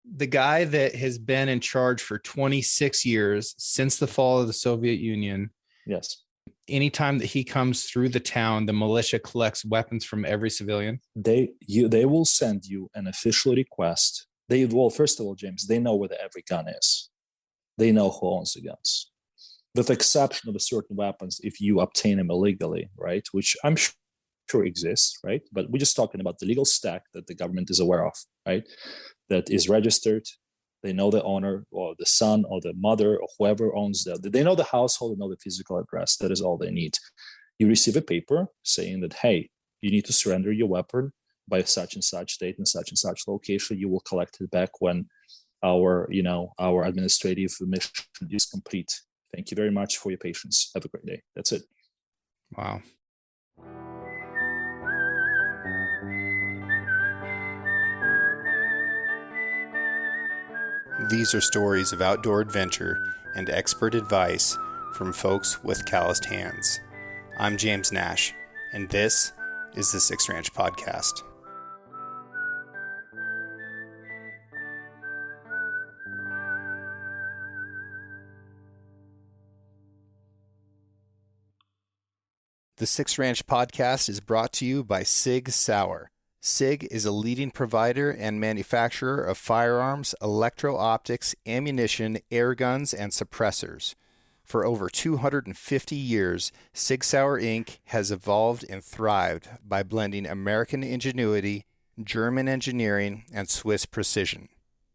the guy that has been in charge for 26 years since the fall of the Soviet Union, Yes. anytime that he comes through the town, the militia collects weapons from every civilian. They will send you an official request. First of all, James, they know where every gun is. They know who owns the guns, with the exception of certain weapons if you obtain them illegally, right? Which I'm sure exists, right? But we're just talking about the legal stack that the government is aware of, right? That is registered. They know the owner or the son or the mother or whoever owns that. They know the household, they know the physical address. That is all they need. You receive a paper saying that, hey, you need to surrender your weapon by such and such date and such location. You will collect it back when our administrative mission is complete. Thank you very much for your patience. Have a great day. That's it. Wow. These are stories of outdoor adventure and expert advice from folks with calloused hands. I'm James Nash, and this is the Six Ranch Podcast. The Six Ranch Podcast is brought to you by Sig Sauer. SIG is a leading provider and manufacturer of firearms, electro-optics, ammunition, air guns, and suppressors. For over 250 years, Sig Sauer Inc. has evolved and thrived by blending American ingenuity, German engineering, and Swiss precision.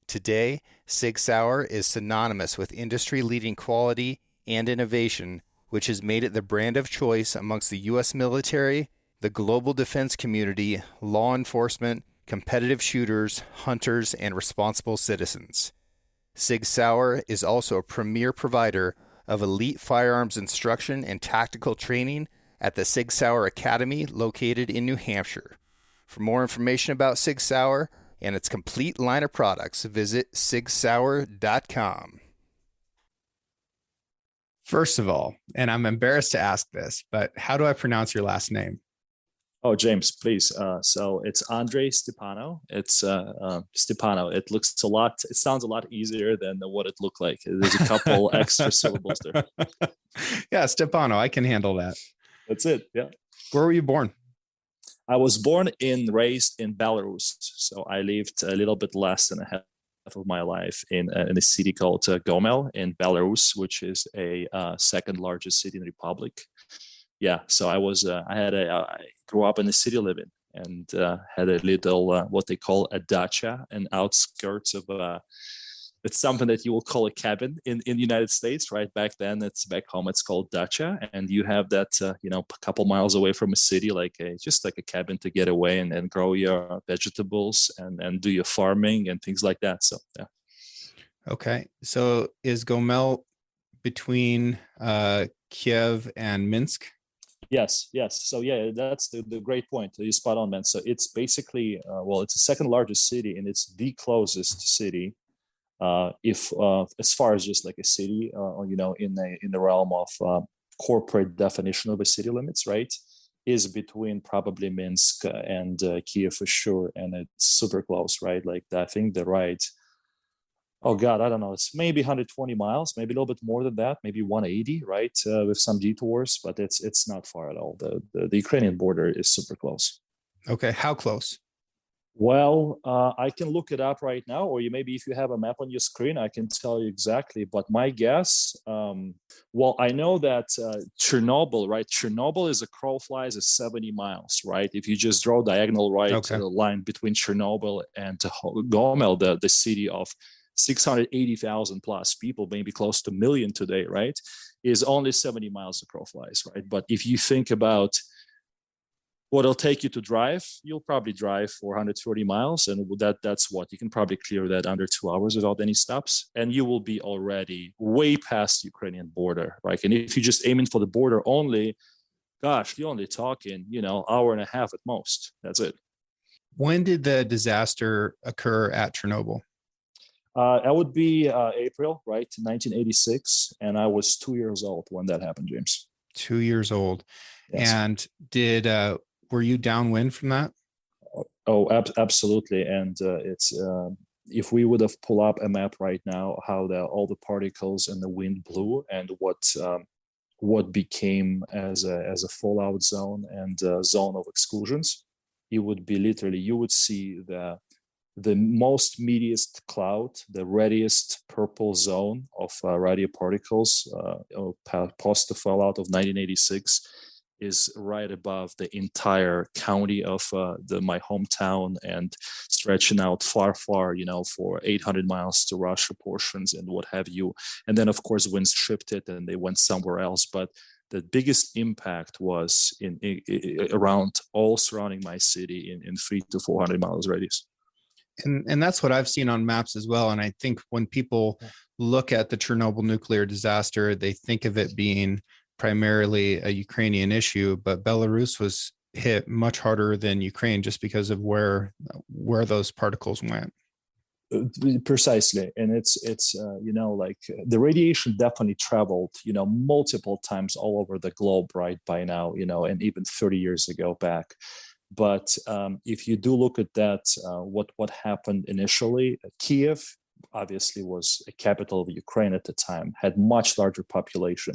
Today, Sig Sauer is synonymous with industry-leading quality and innovation, which has made it the brand of choice amongst the U.S. military, the global defense community, law enforcement, competitive shooters, hunters, and responsible citizens. Sig Sauer is also a premier provider of elite firearms instruction and tactical training at the Sig Sauer Academy located in New Hampshire. For more information about Sig Sauer and its complete line of products, visit sigsauer.com. First of all, and I'm embarrassed to ask this, but how do I pronounce your last name? Oh, James, please. So it's Andrei Stsiapanau. It's Stsiapanau. It sounds a lot easier than what it looked like. There's a couple extra syllables there. Yeah, Stsiapanau. I can handle that. That's it. Yeah. Where were you born? I was born and raised in Belarus. So I lived a little bit less than a half of my life in a city called Gomel in Belarus, which is a second largest city in the Republic. Yeah, so I grew up in the city living and had a little what they call a dacha, an outskirts of it's something that you will call a cabin in the United States, right? Back back home it's called dacha, and you have that a couple miles away from a city, just like a cabin to get away and grow your vegetables and do your farming and things like that. So yeah. Okay, so is Gomel between Kiev and Minsk? Yes. So yeah, that's the great point. You're spot on, man. So it's basically, it's the second largest city and it's the closest city, if as far as just like a city, in the realm of corporate definition of a city limits, right, is between probably Minsk and Kiev for sure, and it's super close, right? Like I think the ride. Oh God, I don't know. It's maybe 120 miles, maybe a little bit more than that, maybe 180, right? With some detours, but it's not far at all. The Ukrainian border is super close. Okay, how close? Well, I can look it up right now, or maybe if you have a map on your screen, I can tell you exactly. But my guess, I know that Chernobyl, right? Chernobyl is a crow flies is 70 miles, right? If you just draw diagonal line between Chernobyl and Gomel, the city of 680,000 plus people, maybe close to a million today, right, is only 70 miles the crow flies, right? But if you think about what it'll take you to drive, you'll probably drive for 130 miles, and that's what you can probably clear that under 2 hours without any stops, and you will be already way past the Ukrainian border, right? And if you're just aiming for the border only, gosh, you're only talking, hour and a half at most. That's it. When did the disaster occur at Chernobyl? That would be April, right, 1986, and I was 2 years old when that happened, James. 2 years old. Yes. And were you downwind from that? Oh, absolutely. And it's if we would have pulled up a map right now, how all the particles and the wind blew, and what became as a fallout zone and a zone of exclusions, it would be literally, you would see the most meatiest cloud, the reddiest purple zone of radio particles post the fallout of 1986, is right above the entire county of my hometown, and stretching out far, for 800 miles to Russia portions and what have you. And then, of course, winds shifted and they went somewhere else. But the biggest impact was in around all surrounding my city in 300 to 400 miles radius. And that's what I've seen on maps as well. And I think when people look at the Chernobyl nuclear disaster, they think of it being primarily a Ukrainian issue, but Belarus was hit much harder than Ukraine just because of where those particles went. Precisely. And it's like the radiation definitely traveled, multiple times all over the globe right by now, and even 30 years ago back. But if you do look at that, what happened initially, Kiev obviously was a capital of Ukraine at the time, had much larger population,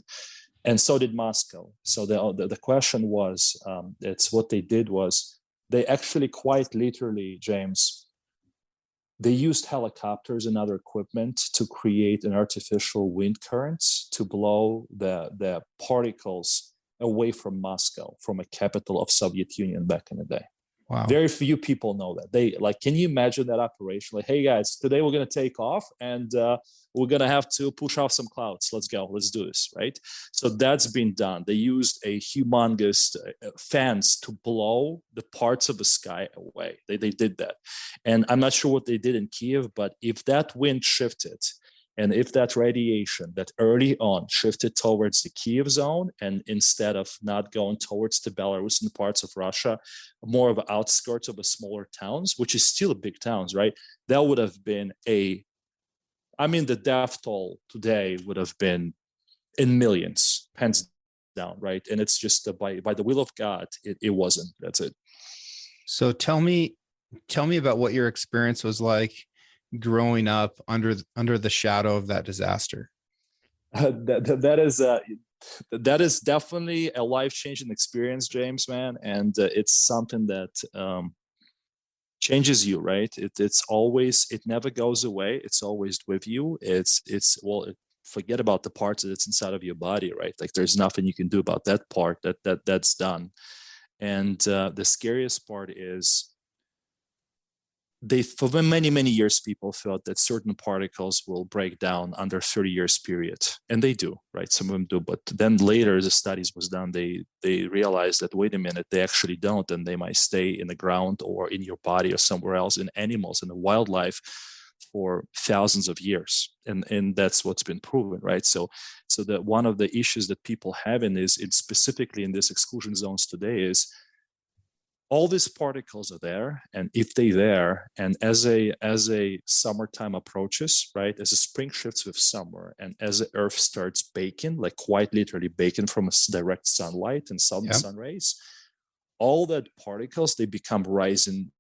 and so did Moscow. So the question was, it's what they did was they actually quite literally, James, they used helicopters and other equipment to create an artificial wind currents to blow the particles away from Moscow, from a capital of Soviet Union back in the day. Wow. Very few people know that. Can you imagine that operation? Like, hey guys, today we're going to take off and we're going to have to push off some clouds. Let's go. Let's do this, right? So that's been done. They used a humongous fans to blow the parts of the sky away. They did that. And I'm not sure what they did in Kiev, but if that wind shifted, and if that radiation that early on shifted towards the Kiev zone, and instead of not going towards the Belarus and parts of Russia, more of the outskirts of the smaller towns, which is still big towns, right? That would have been the death toll today would have been in millions, hands down, right? And it's just by the will of God, it wasn't. That's it. So tell me about what your experience was like growing up under the shadow of that disaster. That is definitely a life-changing experience, James, man, and it's something that changes you, right? It never goes away. It's always with you. Forget about the parts that's inside of your body, right? Like there's nothing you can do about that part. That's done. And the scariest part is, for many, many years, people thought that certain particles will break down under 30 years period. And they do, right? Some of them do. But then later, the studies was done, they realized that, wait a minute, they actually don't. And they might stay in the ground or in your body or somewhere else, in animals, in the wildlife, for thousands of years. And that's what's been proven, right? So that one of the issues that people have specifically in these exclusion zones today is, all these particles are there, and if they're there, and as a summertime approaches, right, as a spring shifts with summer, and as the earth starts baking, like quite literally baking from direct sunlight and sun rays, all that particles, they become rising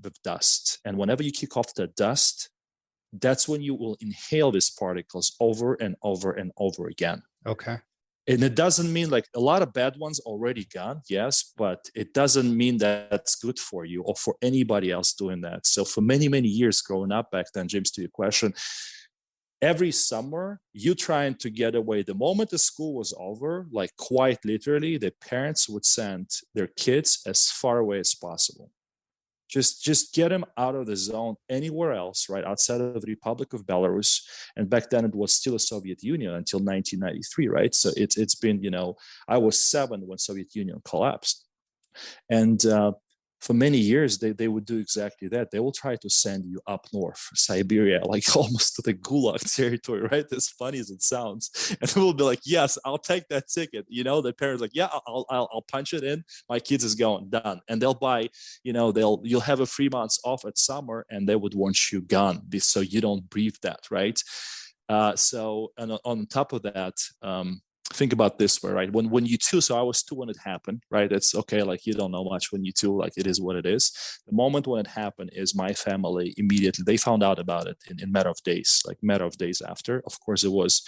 with dust. And whenever you kick off the dust, that's when you will inhale these particles over and over and over again. Okay. And it doesn't mean, like, a lot of bad ones already gone, yes, but it doesn't mean that that's good for you or for anybody else doing that. So for many, many years growing up back then, James, to your question, every summer you trying to get away. The moment the school was over, like quite literally, the parents would send their kids as far away as possible. Just get them out of the zone anywhere else, right, outside of the Republic of Belarus. And back then it was still a Soviet Union until 1993, right? So it's been, I was 7 when Soviet Union collapsed. And for many years, they would do exactly that. They will try to send you up north, Siberia, like almost to the Gulag territory, right? As funny as it sounds. And we'll be like, yes, I'll take that ticket. The parents like, yeah, I'll punch it in. My kids is going, done. And they'll buy, you'll have a 3 months off at summer, and they would want you gone so you don't breathe that, right? So, and on top of that, think about this way, right? When you two, so I was two when it happened, right? It's okay, like you don't know much when you two, like it is what it is. The moment when it happened is my family immediately, they found out about it in matter of days, like matter of days after. Of course, it was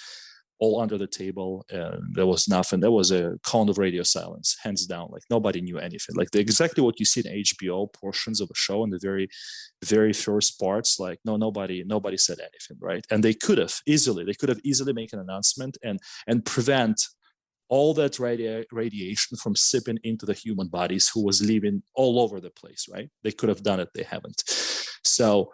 all under the table. There was nothing. There was a cone of radio silence, hands down. Like nobody knew anything. Like exactly what you see in HBO portions of a show in the very, very first parts. Like nobody said anything, right? And they could have easily made an announcement and prevent all that radiation from sipping into the human bodies who was living all over the place, right? They could have done it. They haven't. So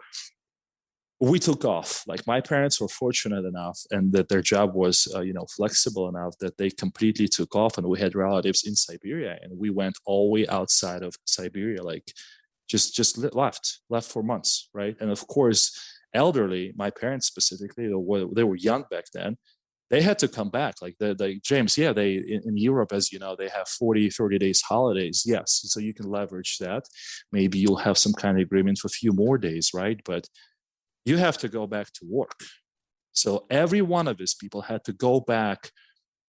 we took off. Like my parents were fortunate enough and that their job was flexible enough that they completely took off, and we had relatives in Siberia, and we went all the way outside of Siberia, like just left for months, right? And of course, elderly, my parents specifically, they were young back then, they had to come back. Like James, yeah, they in Europe, as you know, they have 30 days holidays. Yes, so you can leverage that. Maybe you'll have some kind of agreement for a few more days, right? But you have to go back to work. So every one of these people had to go back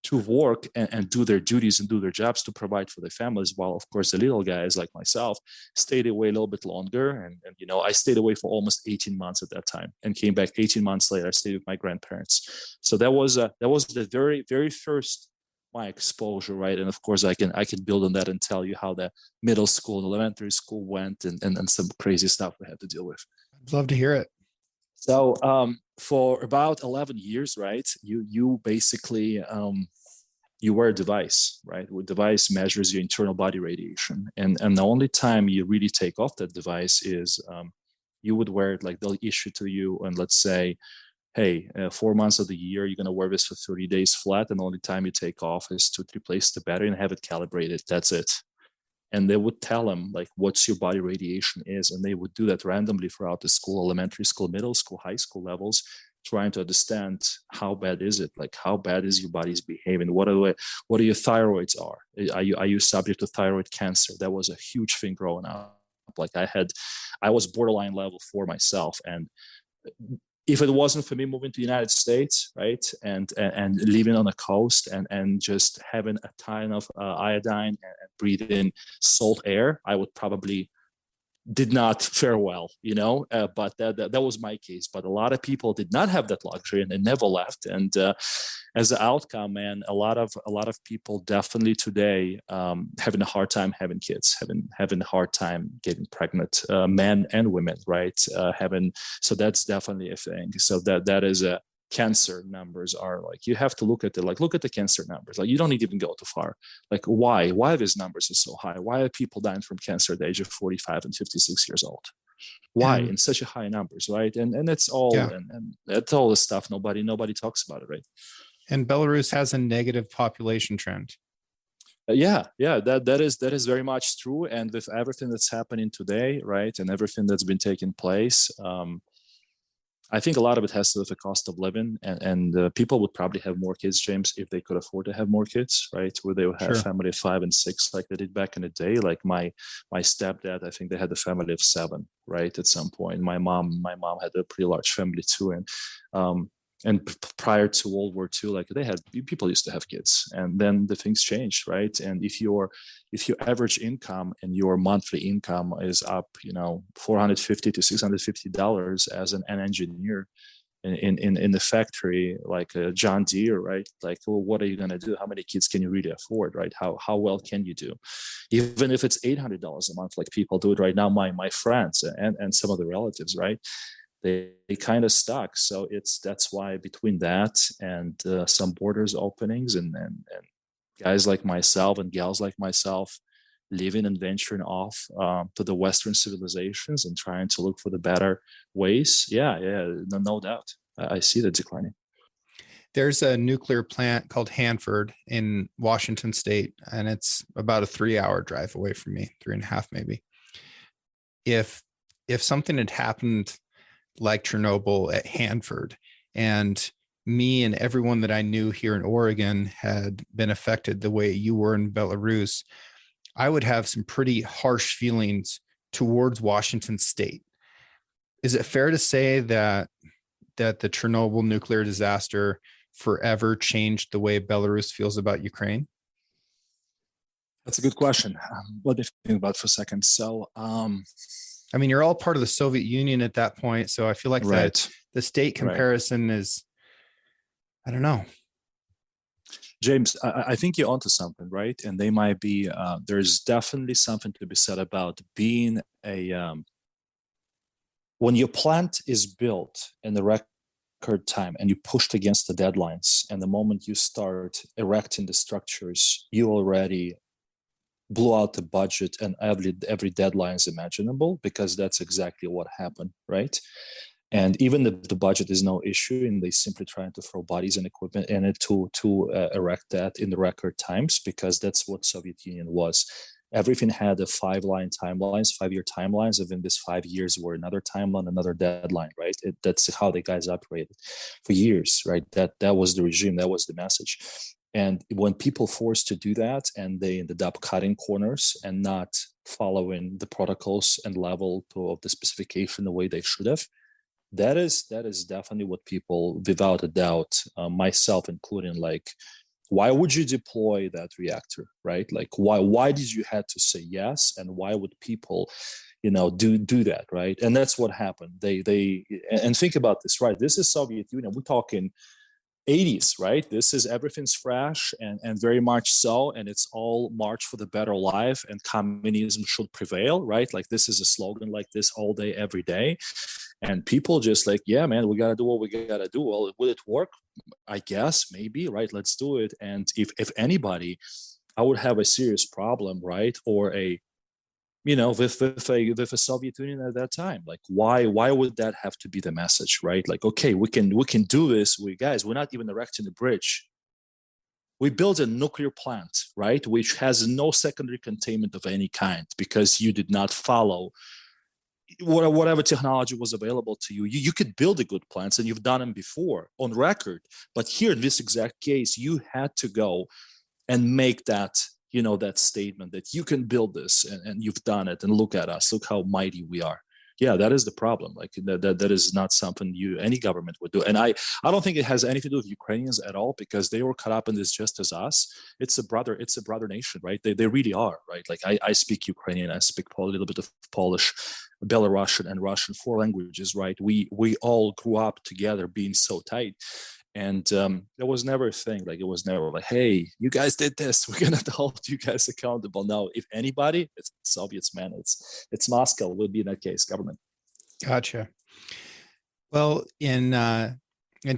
to work and do their duties and do their jobs to provide for their families, while of course the little guys like myself stayed away a little bit longer. And I stayed away for almost 18 months at that time and came back 18 months later. I stayed with my grandparents. So that was the very, very first my exposure, right? And of course I can build on that and tell you how the middle school and elementary school went and some crazy stuff we had to deal with. I'd love to hear it. So for about 11 years, right, you basically, you wear a device, right? The device measures your internal body radiation. And the only time you really take off that device is you would wear it, like they'll issue to you, and let's say, hey, 4 months of the year, you're going to wear this for 30 days flat. And the only time you take off is to replace the battery and have it calibrated. That's it. And they would tell them like what's your body radiation is, and they would do that randomly throughout the school, elementary school, middle school, high school levels, trying to understand how bad is it, like how bad is your body's behaving, what are your thyroids are you subject to thyroid cancer? That was a huge thing growing up. Like I was borderline level 4 myself, and if it wasn't for me moving to the United States, right, and living on the coast and just having a ton of iodine and breathing salt air, I would probably did not fare well, but that was my case. But a lot of people did not have that luxury, and they never left. And as an outcome, man, a lot of people definitely today having a hard time having kids, having a hard time getting pregnant, men and women, right? So that's definitely a thing. So that is a cancer numbers are like, you have to look at the cancer numbers. Like you don't need to even go too far. Like why these numbers are so high? Why are people dying from cancer at the age of 45 and 56 years old? Why in such a high numbers, right? And it's all and that's all the stuff nobody talks about it, right? And Belarus has a negative population trend. That is very much true. And with everything that's happening today, right, and everything that's been taking place, I think a lot of it has to do with the cost of living, and people would probably have more kids, James, if they could afford to have more kids, right? Where they would have a family of 5 and 6 like they did back in the day. Like my stepdad, I think they had a family of 7, right? At some point, my mom had a pretty large family too, and prior to World War II, like people used to have kids, and then the things changed, right? And if your average income and your monthly income is up, $450 to $650 as an engineer in the factory, like John Deere, right? Like, well, what are you going to do? How many kids can you really afford, right? How well can you do? Even if it's $800 a month, like people do it right now, my friends and some of the relatives, right? They kind of stuck. So that's why between that and some borders openings and guys like myself and gals like myself living and venturing off to the Western civilizations and trying to look for the better ways. No doubt. I see that declining. There's a nuclear plant called Hanford in Washington State, and it's about a 3-hour drive away from me, 3.5 maybe. If something had happened like Chernobyl at Hanford, and me and everyone that I knew here in Oregon had been affected the way you were in Belarus, I would have some pretty harsh feelings towards Washington State. Is it fair to say that the Chernobyl nuclear disaster forever changed the way Belarus feels about Ukraine? That's a good question. Let me think about it for a second. So, I mean, you're all part of the Soviet Union at that point, so I feel like that the state comparison is, I don't know. James, I think you're onto something, right? And they might be. There's definitely something to be said about being a. When your plant is built in the record time and you pushed against the deadlines, and the moment you start erecting the structures, you already blew out the budget and every deadline is imaginable, because that's exactly what happened, right? And even the budget is no issue, and they simply trying to throw bodies and equipment in it to erect that in the record times, because that's what Soviet Union was. Everything had a 5-year timelines. Within this 5 years were another timeline, another deadline, right? That's how the guys operated for years, right? That was the regime, that was the message. And when people forced to do that, and they ended up cutting corners and not following the protocols and level of the specification the way they should have, that is definitely what people, without a doubt, myself including, like, why would you deploy that reactor, right? Like, why did you have to say yes, and why would people, do that, right? And that's what happened. They and think about this, right? This is Soviet Union. We're talking 80s, right? This is, everything's fresh and very much so, and it's all march for the better life and communism should prevail, right? Like, this is a slogan like this all day, every day. And people just like, yeah, man, we got to do what we got to do. Well, will it work? I guess, maybe, right? Let's do it. And if anybody, I would have a serious problem, right? Or with a Soviet Union at that time. Like, why would that have to be the message, right? Like, okay, we can do this. We're not even erecting a bridge. We built a nuclear plant, right? Which has no secondary containment of any kind, because you did not follow whatever technology was available to you. You could build a good plants, and you've done them before on record. But here in this exact case, you had to go and make that statement that you can build this, and you've done it, and look at us, look how mighty we are. Yeah, that is the problem. Like, that is not something any government would do. And I don't think it has anything to do with Ukrainians at all, because they were caught up in this just as us. It's a brother nation, right? They really are, right? Like, I speak Ukrainian, I speak a little bit of Polish, Belarusian, and Russian, 4 languages, right? We all grew up together being so tight. And there was never a thing, like, it was never like, hey, you guys did this, we're gonna hold you guys accountable. No, if anybody, it's Soviets, man. It's Moscow would be, in that case, government. Gotcha. Well, in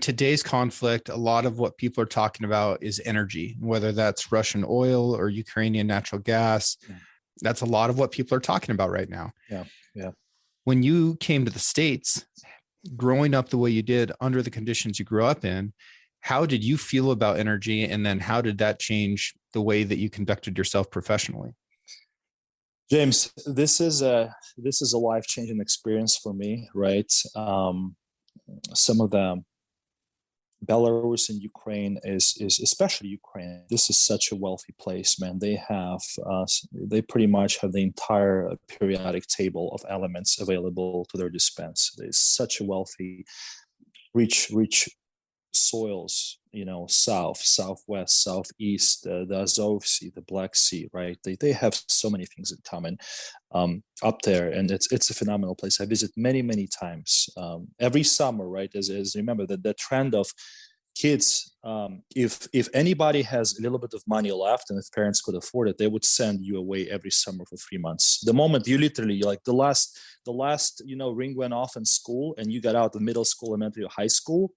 today's conflict, a lot of what people are talking about is energy, whether that's Russian oil or Ukrainian natural gas. Yeah. That's a lot of what people are talking about right now. Yeah. When you came to the States, growing up the way you did under the conditions you grew up in, how did you feel about energy? And then how did that change the way that you conducted yourself professionally? James, this is a life-changing experience for me, right? Some of the Belarus and Ukraine is especially Ukraine. This is such a wealthy place, man. They pretty much have the entire periodic table of elements available to their dispense. There's such a wealthy, rich soils, south, southwest, southeast, the Azov Sea, the Black Sea, right? They have so many things in common up there, and it's a phenomenal place. I visit many times every summer, right? As remember that the trend of kids, if anybody has a little bit of money left, and if parents could afford it, they would send you away every summer for 3 months. The moment you literally, like, the last ring went off in school, and you got out of middle school, elementary, or high school,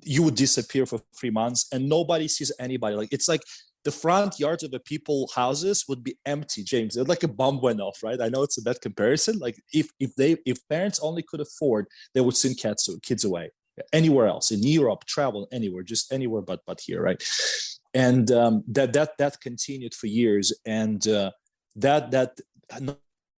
you would disappear for 3 months, and nobody sees anybody. Like, it's like the front yards of the people's houses would be empty, James. It's like a bomb went off, right? I know it's a bad comparison. Like, if parents only could afford, they would send kids away anywhere else, in Europe, travel anywhere, just anywhere but here, right? And that continued for years. And that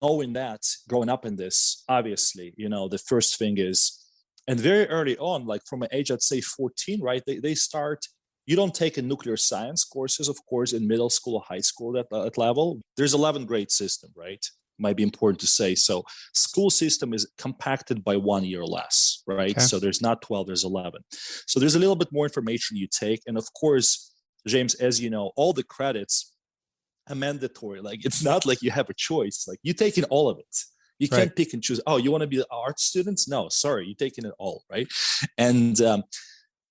knowing that, growing up in this, obviously, the first thing is, and very early on, like from an age, I'd say 14, right? They start, you don't take a nuclear science courses, of course, in middle school or high school at level. There's 11th grade system, right? might be important to say. So school system is compacted by 1 year less, right? Okay. So there's not 12, there's 11. So there's a little bit more information you take. And of course, James, as you know, all the credits are mandatory. Like, it's not like you have a choice. Like, you take in all of it. You Right. can't pick and choose. Oh, you want to be art students? No, sorry, you're taking it all, right? And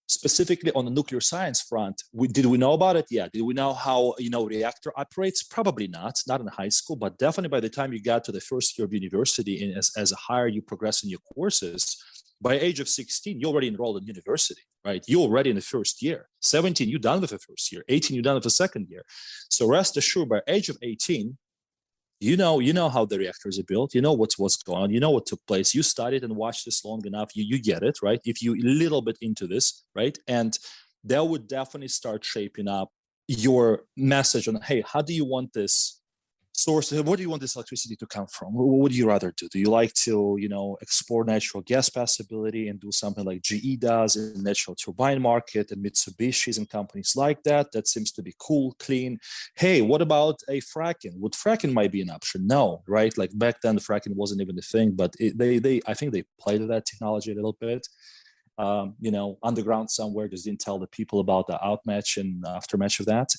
specifically on the nuclear science front, did we know about it? Yeah. Did we know how reactor operates? Probably not in high school, but definitely by the time you got to the first year of university, and as a higher you progress in your courses, by age of 16, you're already enrolled in university, right? You're already in the first year. 17, you're done with the first year. 18, you're done with the second year. So rest assured, by age of 18, you know how the reactors are built. You know what's going on. You know what took place. You studied and watched this long enough. You get it, right? If you a little bit into this, right? And that would definitely start shaping up your message on, hey, how do you want this source? Where do you want this electricity to come from? What would you rather do? Do you like to, explore natural gas possibility and do something like GE does in the natural turbine market and Mitsubishi's and companies like that? That seems to be cool, clean. Hey, what about a fracking? Would fracking might be an option? No, right? Like back then, the fracking wasn't even a thing, but I think they played with that technology a little bit. Underground somewhere, just didn't tell the people about the outmatch and aftermatch of that.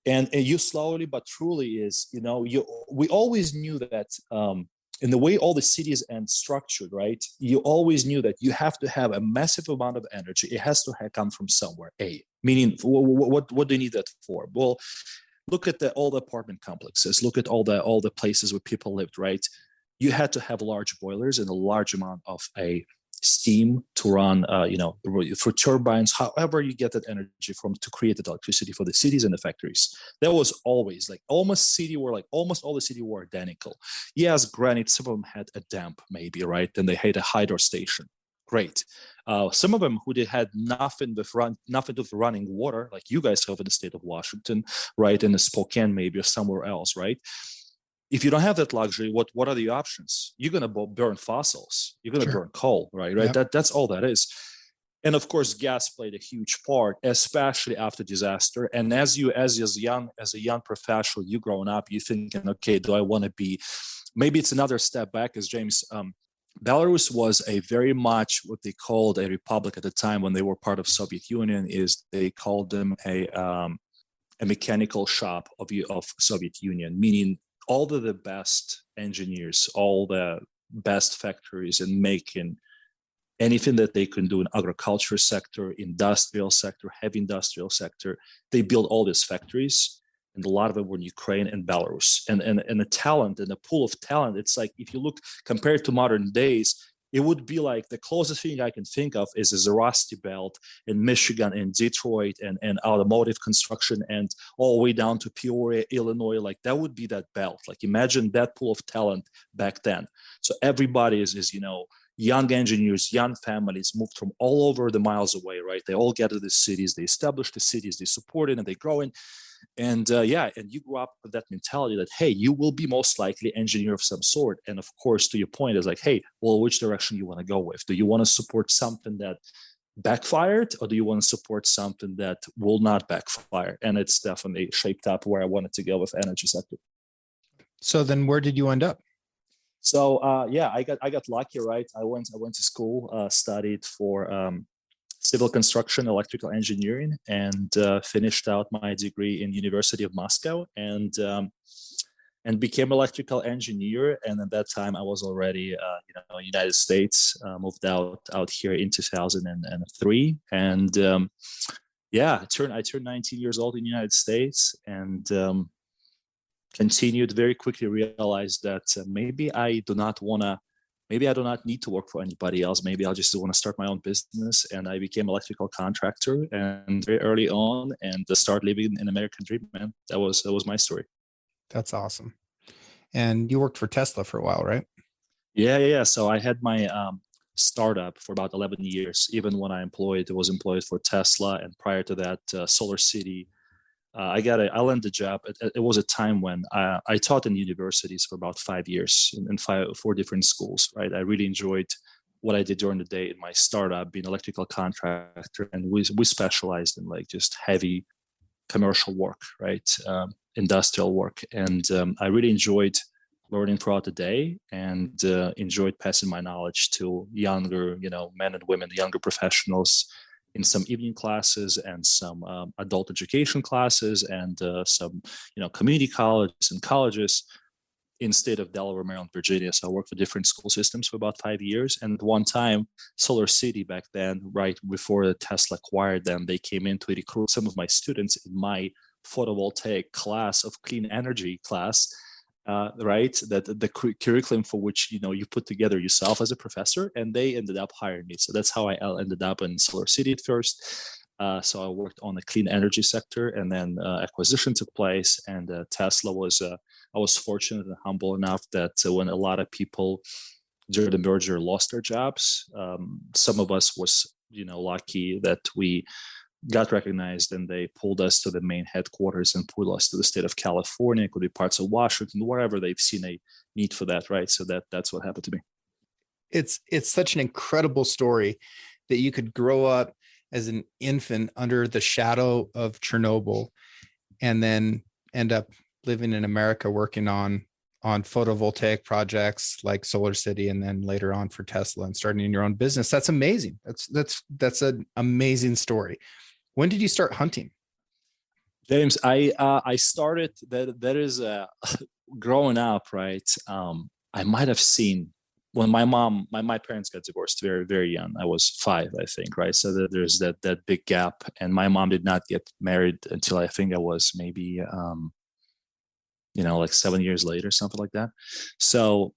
And you slowly but truly is, we always knew that in the way all the cities and structured, right? You always knew that you have to have a massive amount of energy. It has to come from somewhere. Meaning, what do you need that for? Well, look at all the apartment complexes. Look at all the places where people lived, right? You had to have large boilers and a large amount of a steam to run, for turbines, however you get that energy from to create that electricity for the cities and the factories. That was always like almost all the city were identical. Yes, granted, some of them had a dam, maybe, right? Then they had a hydro station. Great. Some of them who had nothing with running water, like you guys have in the state of Washington, right? In the Spokane, maybe, or somewhere else, right? If you don't have that luxury, what are the options? You're going to burn fossils. You're going to burn coal, right? Yep. That's all that is. And of course, gas played a huge part, especially after disaster. And as a young professional, you growing up, you thinking, okay, do I want to be? Maybe it's another step back, as James. Belarus was a very much what they called a republic at the time when they were part of Soviet Union. Is they called them a mechanical shop of Soviet Union, meaning all of the best engineers, all the best factories, and making anything that they can do in agriculture sector, industrial sector, heavy industrial sector. They built all these factories, and a lot of them were in Ukraine and Belarus. And the talent and the pool of talent, it's like, if you look compared to modern days, it would be like the closest thing I can think of is the Rusty Belt in Michigan and Detroit and automotive construction and all the way down to Peoria, Illinois. Like that would be that belt. Like imagine that pool of talent back then. So everybody is young engineers, young families moved from all over the miles away, right? They all get to the cities, they establish the cities, they support it, and they grow in. And and you grew up with that mentality that, hey, you will be most likely engineer of some sort. And of course, to your point, is like, hey, well, which direction you want to go with? Do you want to support something that backfired, or do you want to support something that will not backfire? And it's definitely shaped up where I wanted to go with energy sector. So then where did you end up? So I got lucky, right? I went to school, studied for civil construction, electrical engineering, and finished out my degree in University of Moscow, and became electrical engineer. And at that time, I was already United States. Moved out here in 2003, and I turned 19 years old in the United States, and continued very quickly. Realized that maybe I do not need to work for anybody else. Maybe I'll just want to start my own business. And I became electrical contractor, and very early on, and start living an American dream, man. That was my story. That's awesome. And you worked for Tesla for a while, right? Yeah. So I had my startup for about 11 years. Even when I was employed for Tesla. And prior to that, Solar City. I landed a job. It was a time when I taught in universities for about 5 years in 4 different schools, right? I really enjoyed what I did during the day in my startup, being an electrical contractor. And we specialized in like just heavy commercial work, right? industrial work. And I really enjoyed learning throughout the day, and enjoyed passing my knowledge to younger, men and women, younger professionals, in some evening classes and some adult education classes, and some, community colleges and colleges in state of Delaware, Maryland, Virginia. So I worked for different school systems for about 5 years. And at one time, Solar City back then, right before Tesla acquired them, they came in to recruit some of my students in my photovoltaic class of clean energy class, right? That the curriculum for which, you put together yourself as a professor, and they ended up hiring me. So that's how I ended up in Solar City at first. So I worked on the clean energy sector, and then acquisition took place, and Tesla was, I was fortunate and humble enough that when a lot of people during the merger lost their jobs, some of us was, lucky that we got recognized, and they pulled us to the main headquarters and pulled us to the state of California. It could be parts of Washington, wherever they've seen a need for that, right? So that's what happened to me. It's such an incredible story that you could grow up as an infant under the shadow of Chernobyl and then end up living in America working on photovoltaic projects like Solar City, and then later on for Tesla and starting your own business. That's amazing. That's an amazing story. When did you start hunting? James, I started that is growing up, right? I might have seen when my parents got divorced very, very young. I was 5, I think, right? So there's that big gap, and my mom did not get married until I think I was maybe like 7 years later, something like that. So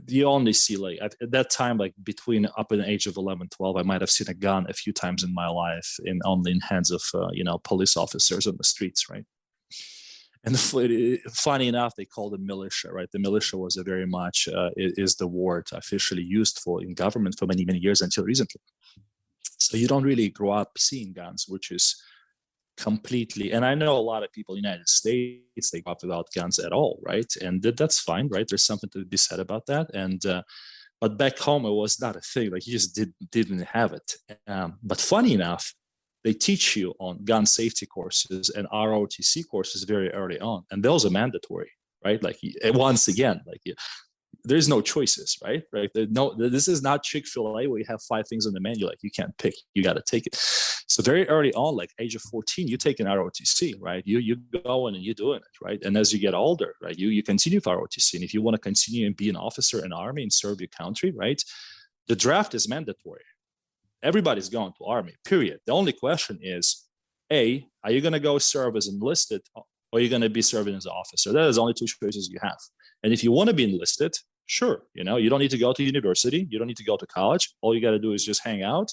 you only see, like, at that time, like between up in the age of 11, 12, I might have seen a gun a few times in my life, only in hands of police officers on the streets, right? And funny enough, they called it militia, right? The militia was a very much is the word officially used for in government for many, many years until recently. So you don't really grow up seeing guns, which is completely, and I know a lot of people in the United States, they grow up without guns at all, right? And that's fine, right? There's something to be said about that. And but back home, it was not a thing. Like, you just didn't have it. But funny enough, they teach you on gun safety courses and ROTC courses very early on, and those are mandatory, right? Like, once again, like, there's no choices, right? Right? This is not Chick-fil-A where you have 5 things on the menu. Like, you can't pick, you got to take it. So very early on, like age of 14, you take an ROTC, right? You go in and you're doing it, right? And as you get older, right, you continue for ROTC. And if you want to continue and be an officer in the Army and serve your country, right, the draft is mandatory. Everybody's going to Army, period. The only question is, A, are you going to go serve as enlisted, or are you going to be serving as an officer? That is only 2 choices you have. And if you want to be enlisted, sure, you don't need to go to university. You don't need to go to college. All you got to do is just hang out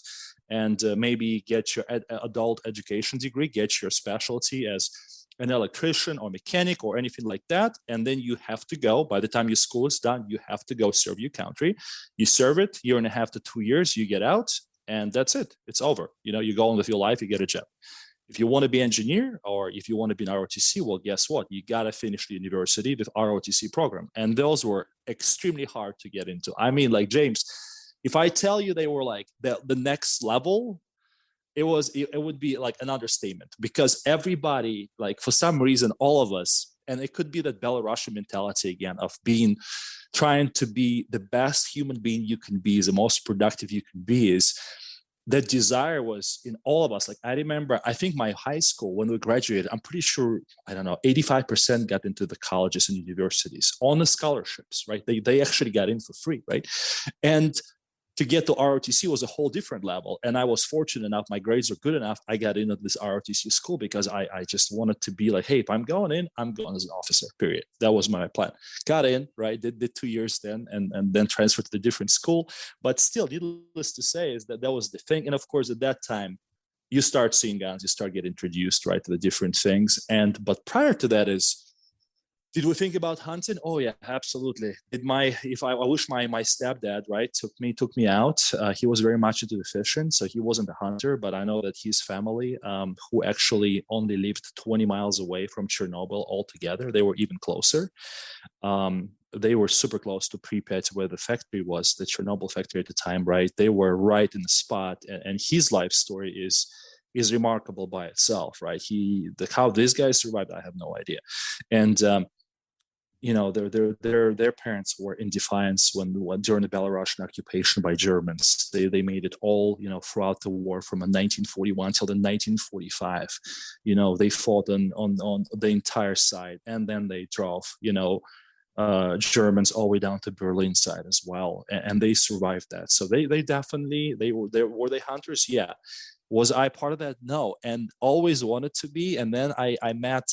and maybe get your adult education degree, get your specialty as an electrician or mechanic or anything like that. And then you have to go, by the time your school is done, you have to go serve your country. You serve it 1.5 to 2 years, you get out, and that's it. It's over. You go on with your life, you get a job. If you want to be engineer, or if you want to be an ROTC, well, guess what? You got to finish the university with ROTC program. And those were extremely hard to get into. I mean, like, James, if I tell you they were like the next level, it would be like an understatement, because everybody, like, for some reason, all of us, and it could be that Belarusian mentality again of trying to be the best human being you can be, is the most productive you can be, is that desire was in all of us. Like, I remember, I think my high school, when we graduated, I'm pretty sure, I don't know, 85% got into the colleges and universities on the scholarships, right? They actually got in for free, right? And to get to ROTC was a whole different level. And I was fortunate enough, my grades were good enough, I got in at this ROTC school because I just wanted to be like, hey, if I'm going in, I'm going as an officer, period. That was my plan. Got in, right? Did 2 years then, and then transferred to the different school. But still, needless to say, is that was the thing. And of course, at that time, you start seeing guns, you start getting introduced, right, to the different things. But prior to that is, did we think about hunting? Oh yeah, absolutely. I wish my stepdad, right, took me out. He was very much into the fishing, so he wasn't a hunter. But I know that his family, who actually only lived 20 miles away from Chernobyl altogether, they were even closer. They were super close to Pripyat, where the factory was, the Chernobyl factory at the time, right? They were right in the spot. And his life story is, is remarkable by itself, right? How these guys survived, I have no idea. And their parents were in defiance when during the Belarusian occupation by Germans. They made it all, throughout the war from 1941 till the 1945. They fought on the entire side, and then they drove, Germans all the way down to Berlin side as well, and they survived that. So they definitely were they hunters? Yeah. Was I part of that? No, and always wanted to be. And then I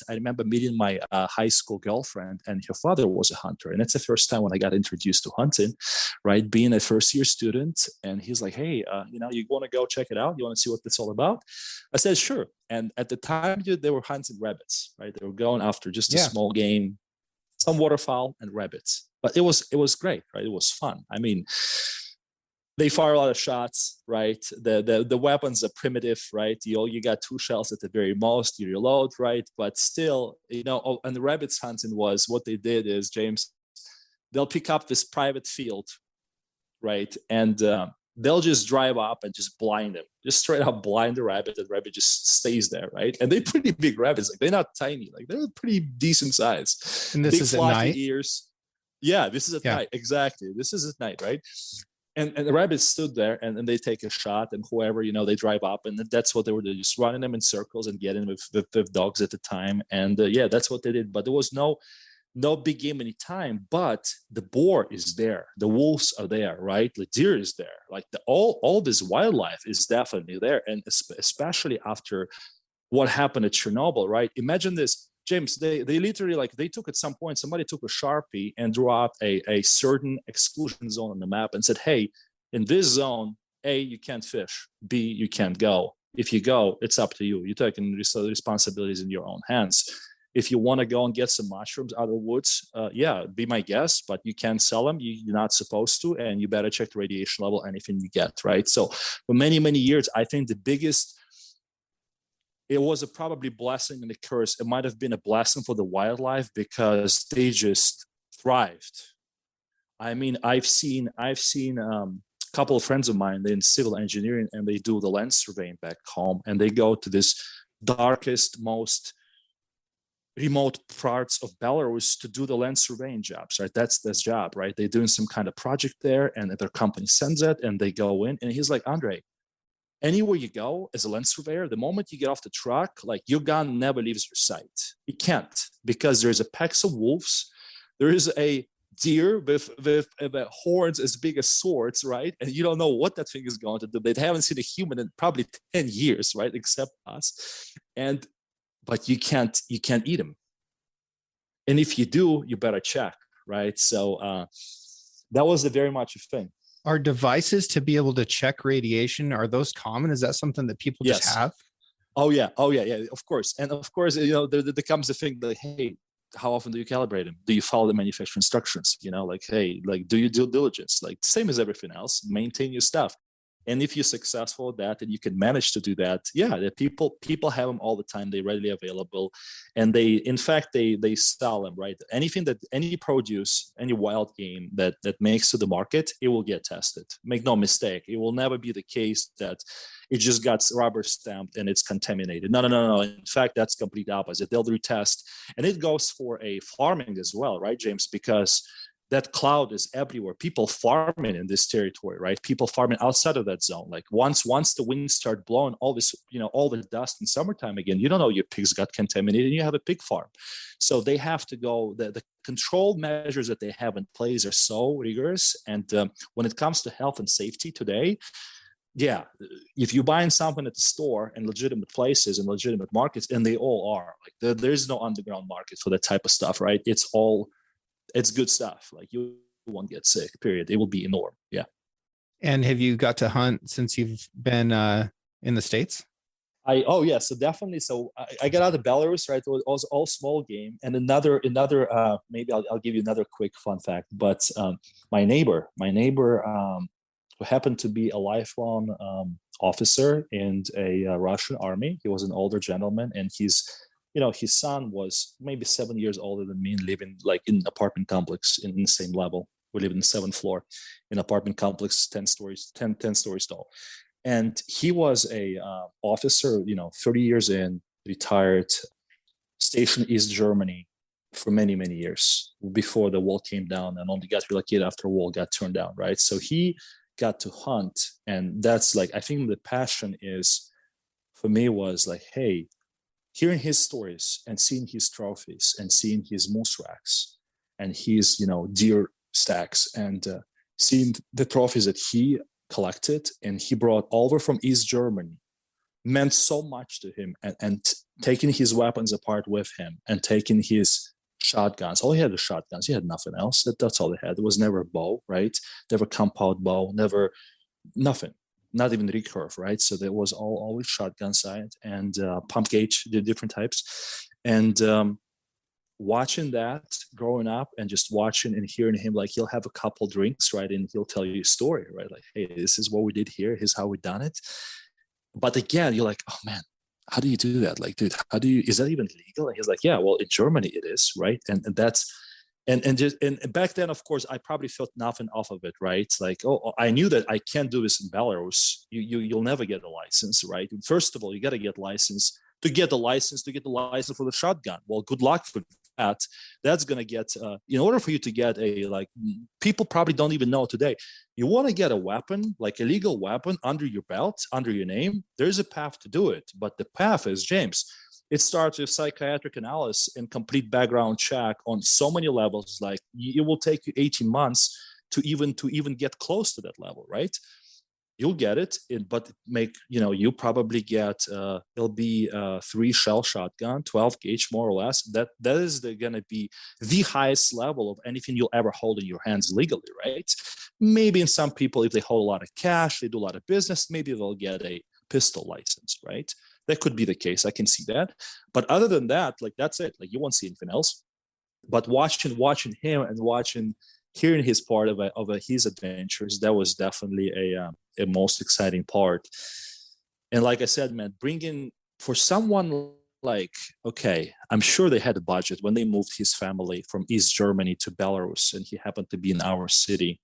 remember meeting my high school girlfriend, and her father was a hunter. And that's the first time when I got introduced to hunting, right? Being a first year student. And he's like, hey, you want to go check it out? You want to see what it's all about? I said, sure. And at the time, they were hunting rabbits, right? They were going after just a small game, some waterfowl and rabbits. But it was great, right? It was fun. I mean, they fire a lot of shots, right? The weapons are primitive, right? You got 2 shells at the very most, you reload, right? But still, and the rabbits hunting was, what they did is, James, they'll pick up this private field, right? And they'll just drive up and just blind them, just straight up blind the rabbit. The rabbit just stays there, right? And they're pretty big rabbits, like they're not tiny, like they're pretty decent size. And this big is at night? Ears. Yeah, this is at night, exactly. This is at night, right? And the rabbits stood there, and they take a shot, and whoever, they drive up, and that's what they were doing, just running them in circles and getting with dogs at the time. And that's what they did. But there was no big game any time, but the boar is there, the wolves are there, right? The deer is there, like all this wildlife is definitely there. And especially after what happened at Chernobyl, right? Imagine this, James, they literally, they took, at some point, somebody took a Sharpie and drew out a certain exclusion zone on the map and said, hey, in this zone, A, you can't fish, B, you can't go. If you go, it's up to you. You're taking the responsibilities in your own hands. If you want to go and get some mushrooms out of the woods, be my guest, but you can't sell them. You're not supposed to, and you better check the radiation level, anything you get, right? So for many, many years, I think it was probably blessing and a curse. It might have been a blessing for the wildlife because they just thrived. I mean, I've seen a couple of friends of mine, they're in civil engineering, and they do the land surveying back home, and they go to this darkest, most remote parts of Belarus to do the land surveying jobs, right? That's this job, right? They're doing some kind of project there, and their company sends it, and they go in, and he's like, Andrei, anywhere you go as a land surveyor, the moment you get off the truck, your gun never leaves your sight. It can't, because there's a pack of wolves. There is a deer with horns as big as swords, right? And you don't know what that thing is going to do. They haven't seen a human in probably 10 years, right? Except us. But you can't eat them. And if you do, you better check, right? So that was very much a thing. Are devices to be able to check radiation, are those common? Is that something that people just have? Oh yeah, of course. And of course, there comes the thing like, hey, how often do you calibrate them? Do you follow the manufacturer instructions? Hey, do you due diligence? Same as everything else, maintain your stuff. And if you're successful at that and you can manage to do that, the people have them all the time. They're readily available. And they sell them, right? Any produce, any wild game that makes to the market, it will get tested. Make no mistake. It will never be the case that it just got rubber stamped and it's contaminated. No. In fact, that's complete opposite. They'll retest. And it goes for a farming as well, right, James? Because that cloud is everywhere. People farming in this territory, right? People farming outside of that zone. Once the winds start blowing all this, all the dust in summertime again, you don't know your pigs got contaminated and you have a pig farm. So they have to go, the control measures that they have in place are so rigorous. And when it comes to health and safety today, if you're buying something at the store and legitimate places and legitimate markets, and they all are, there's no underground market for that type of stuff, right? It's good stuff. You won't get sick, period. It will be a norm. Yeah. And have you got to hunt since you've been in the States? So definitely. So I got out of Belarus, right? It was all small game. And another maybe I'll give you another quick fun fact. But my neighbor who happened to be a lifelong officer in a Russian army. He was an older gentleman, and his son was maybe 7 years older than me, and living in an apartment complex in the same level. We live in the 7th floor in an apartment complex, 10 stories tall. And he was a officer, 30 years in, retired, stationed East Germany for many, many years before the wall came down, and only got relocated after the wall got turned down, right? So he got to hunt. And that's like, I think the passion is, for me, was like, hey, hearing his stories and seeing his trophies and seeing his moose racks and his, deer stacks, and seeing the trophies that he collected and he brought over from East Germany meant so much to him. And taking his weapons apart with him and taking his shotguns. All he had was shotguns. He had nothing else. That's all he had. It was never a bow, right? Never compound bow, never nothing. Not even recurve, right? So there was always shotgun sight and pump gauge, the different types. And watching that growing up and just watching and hearing him, like he'll have a couple drinks, right? And he'll tell you a story, right? Like, hey, this is what we did here. Here's how we done it. But again, you're like, oh man, how do you do that? Like, dude, is that even legal? And he's like, yeah, well, in Germany it is, right? And that's, and back then, of course, I probably felt nothing off of it, right? Like, oh, I knew that I can't do this in Belarus. You'll never get a license, right? First of all, you got to get license to get the license for the shotgun. Well, good luck for that. That's going to get, in order for you to get people probably don't even know today, you want to get a weapon, like a legal weapon under your belt, under your name, there's a path to do it. But the path is, James, it starts with psychiatric analysis and complete background check on so many levels. Like it will take you 18 months to even get close to that level, right? You'll get it, but you probably get it'll be 3 shell shotgun, 12 gauge more or less. That is going to be the highest level of anything you'll ever hold in your hands legally, right? Maybe in some people, if they hold a lot of cash, they do a lot of business, maybe they'll get a pistol license, right? That could be the case. I can see that. But other than that, like that's it. Like you won't see anything else. But watching him and hearing his part of his adventures, that was definitely a most exciting part. And like I said, man, bringing for someone like, okay, I'm sure they had a budget when they moved his family from East Germany to Belarus, and he happened to be in our city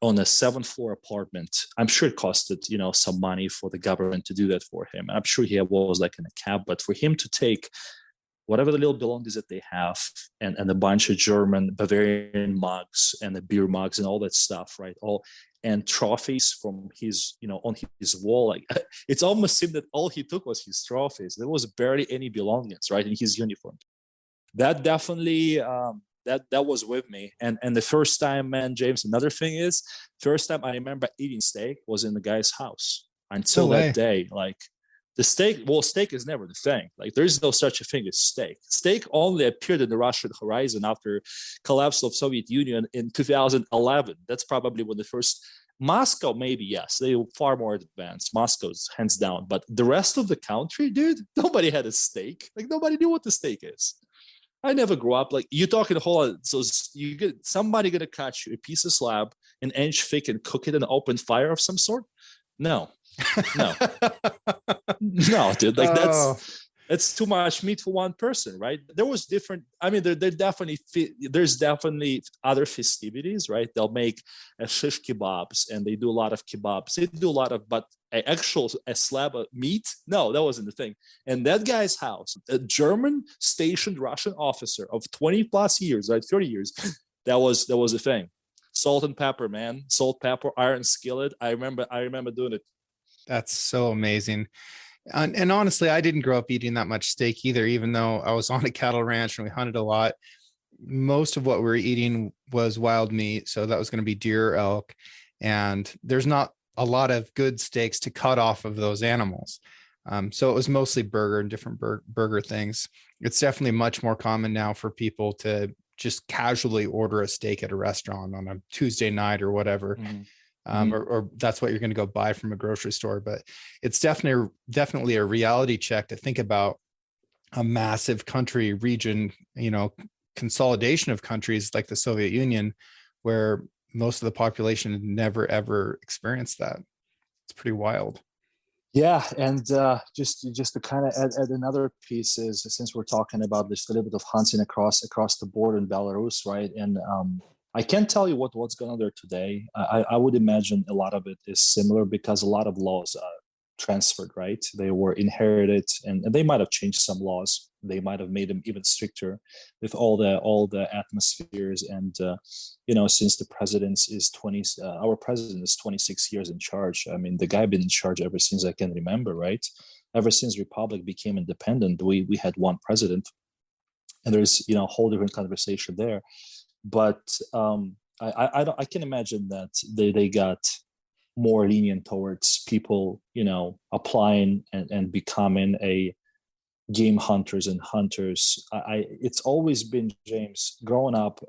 on a 7th floor apartment. I'm sure it costed, some money for the government to do that for him. I'm sure he was like in a cab, but for him to take whatever the little belongings that they have and a bunch of German Bavarian mugs and the beer mugs and all that stuff, right? And trophies from his, on his wall. Like it's almost seemed that all he took was his trophies. There was barely any belongings, right, in his uniform. That definitely that was with me. And the first time, man, James, another thing is, first time I remember eating steak was in the guy's house. Until that day, like the steak is never the thing. Like there is no such a thing as steak. Steak only appeared in the Russian horizon after collapse of Soviet Union in 2011. That's probably when the first, Moscow, maybe, yes, they were far more advanced. Moscow's hands down. But the rest of the country, dude, nobody had a steak. Like nobody knew what the steak is. I never grew up like you talking a whole lot. So you get somebody gonna cut you a piece of slab an inch thick and cook it in an open fire of some sort? No. No, dude. Like that's too much meat for one person, right? There was different. I mean, there's definitely other festivities, right? They'll make shish kebabs and they do a lot of kebabs. They do a lot of, but a slab of meat, no, that wasn't the thing. And that guy's house, a German stationed Russian officer of 20 plus years, right, 30 years, that was the thing. Salt and pepper, man. Salt, pepper, iron skillet. I remember doing it. That's so amazing. And honestly, I didn't grow up eating that much steak either, even though I was on a cattle ranch and we hunted a lot. Most of what we were eating was wild meat. So that was going to be deer, elk. And there's not a lot of good steaks to cut off of those animals. So it was mostly burger and different burger things. It's definitely much more common now for people to just casually order a steak at a restaurant on a Tuesday night or whatever. Or that's what you're going to go buy from a grocery store. But it's definitely a reality check to think about a massive country region, consolidation of countries like the Soviet Union, where most of the population never, ever experienced that. It's pretty wild. Yeah. And just to kind of add another piece is, since we're talking about this, a little bit of hunting across the border in Belarus, right? And I can't tell you what's going on there today. I would imagine a lot of it is similar because a lot of laws are transferred, right? They were inherited, and they might have changed some laws. They might have made them even stricter with all the atmospheres. And since the president is our president is 26 years in charge. I mean, the guy been in charge ever since I can remember, right? Ever since Republic became independent, we had one president, and there's a whole different conversation there. But I can imagine that they got more lenient towards people, applying and becoming a game hunters and hunters. It's always been, James, growing up.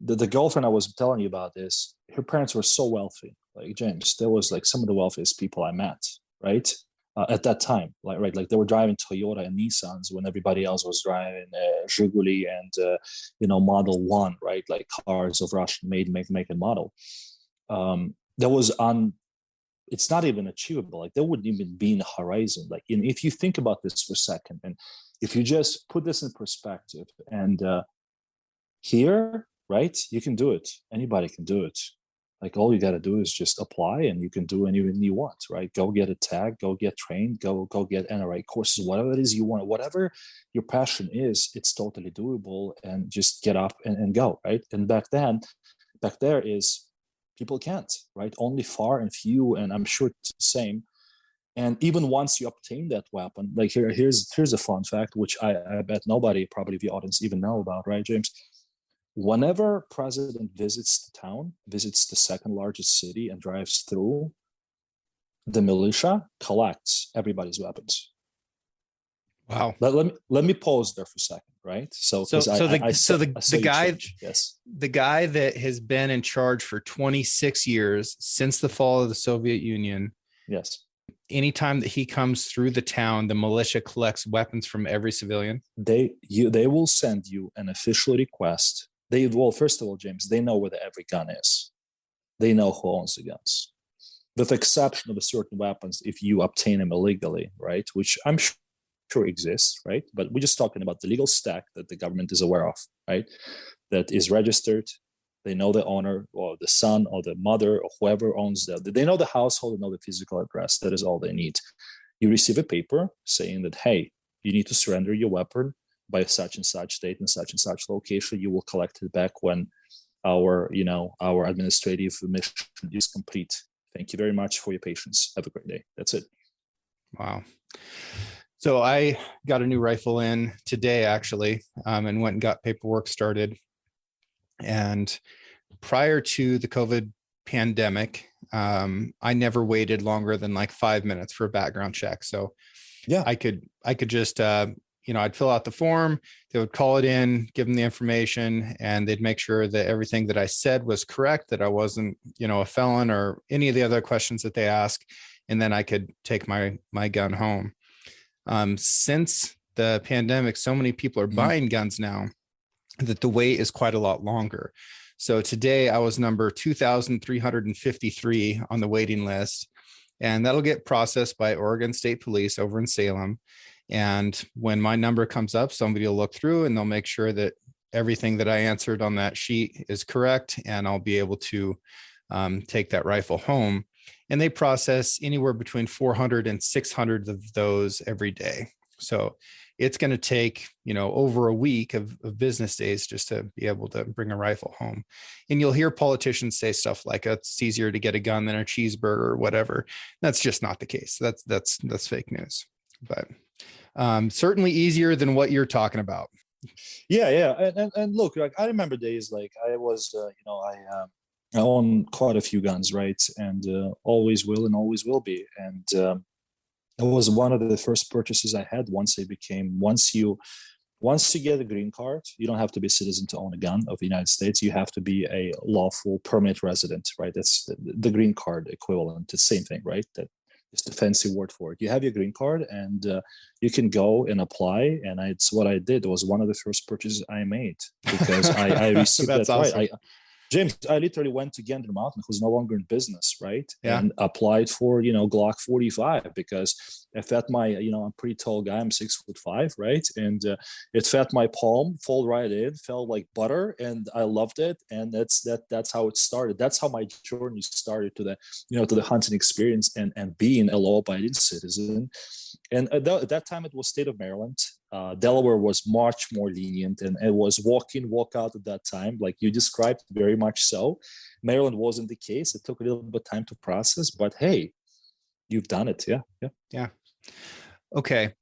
The girlfriend I was telling you about this, her parents were so wealthy. Like, James, there was like some of the wealthiest people I met, right? At that time, like they were driving Toyota and Nissans when everybody else was driving Zhiguli and Model 1, right? Like cars of Russian made, make and model. That was it's not even achievable. Like, that wouldn't even be in the horizon. Like, if you think about this for a second, and if you just put this in perspective, and here, right, you can do it. Anybody can do it. Like, all you got to do is just apply, and you can do anything you want, right? Go get a tag, go get trained, go get NRA courses, whatever it is you want, whatever your passion is, it's totally doable, and just get up and go, right? And back there is people can't, right? Only far and few, and I'm sure it's the same. And even once you obtain that weapon, like here's a fun fact, which I bet nobody, probably the audience, even know about, right, James? Whenever president visits the town, visits the second largest city, and drives through, the militia collects everybody's weapons. Wow. Let me pause there for a second, right? The guy that has been in charge for 26 years since the fall of the Soviet Union. Yes. Anytime that he comes through the town, the militia collects weapons from every civilian. They will send you an official request. First of all, James, they know where every gun is. They know who owns the guns, with the exception of certain weapons if you obtain them illegally, right? Which I'm sure exists, right? But we're just talking about the legal stack that the government is aware of, right? That is registered. They know the owner, or the son, or the mother, or whoever owns that. They know the household, they know the physical address. That is all they need. You receive a paper saying that, hey, you need to surrender your weapon by such and such date and such location. You will collect it back when our administrative mission is complete. Thank you very much for your patience. Have a great day. That's it. Wow. So I got a new rifle in today, actually, and went and got paperwork started. And prior to the COVID pandemic, I never waited longer than like 5 minutes for a background check. So yeah, I could just, I'd fill out the form, they would call it in, give them the information, and they'd make sure that everything that I said was correct, that I wasn't, a felon or any of the other questions that they ask. And then I could take my gun home. Since the pandemic, so many people are buying guns now that the wait is quite a lot longer. So today I was number 2,353 on the waiting list, and that'll get processed by Oregon State Police over in Salem. And when my number comes up, somebody will look through and they'll make sure that everything that I answered on that sheet is correct, and I'll be able to take that rifle home. And they process anywhere between 400 and 600 of those every day. So it's going to take, over a week of business days just to be able to bring a rifle home. And you'll hear politicians say stuff like, it's easier to get a gun than a cheeseburger or whatever. That's just not the case. That's fake news, but certainly easier than what you're talking about. Yeah. And look, like, I remember days like I was, I own quite a few guns, right? And always will and always will be. And it was one of the first purchases I had once you get a green card, you don't have to be a citizen to own a gun of the United States. You have to be a lawful permanent resident, right? That's the green card equivalent. It's the same thing, right? That is the fancy word for it. You have your green card and you can go and apply. And it's what I did. It was one of the first purchases I made because I received That's that awesome. right. James, I literally went to Gander Mountain, who's no longer in business, right? Yeah. And applied for, Glock 45 because it fed my, I'm a pretty tall guy. I'm 6'5", right? And it fed my palm, fall right in, felt like butter, and I loved it. And that's how it started. That's how my journey started to the hunting experience and being a law-abiding citizen. And at that time, it was state of Maryland. Delaware was much more lenient, and it was walk in, walk out at that time, like you described, very much so. Maryland wasn't the case. It took a little bit of time to process, but hey, you've done it. Yeah. Okay.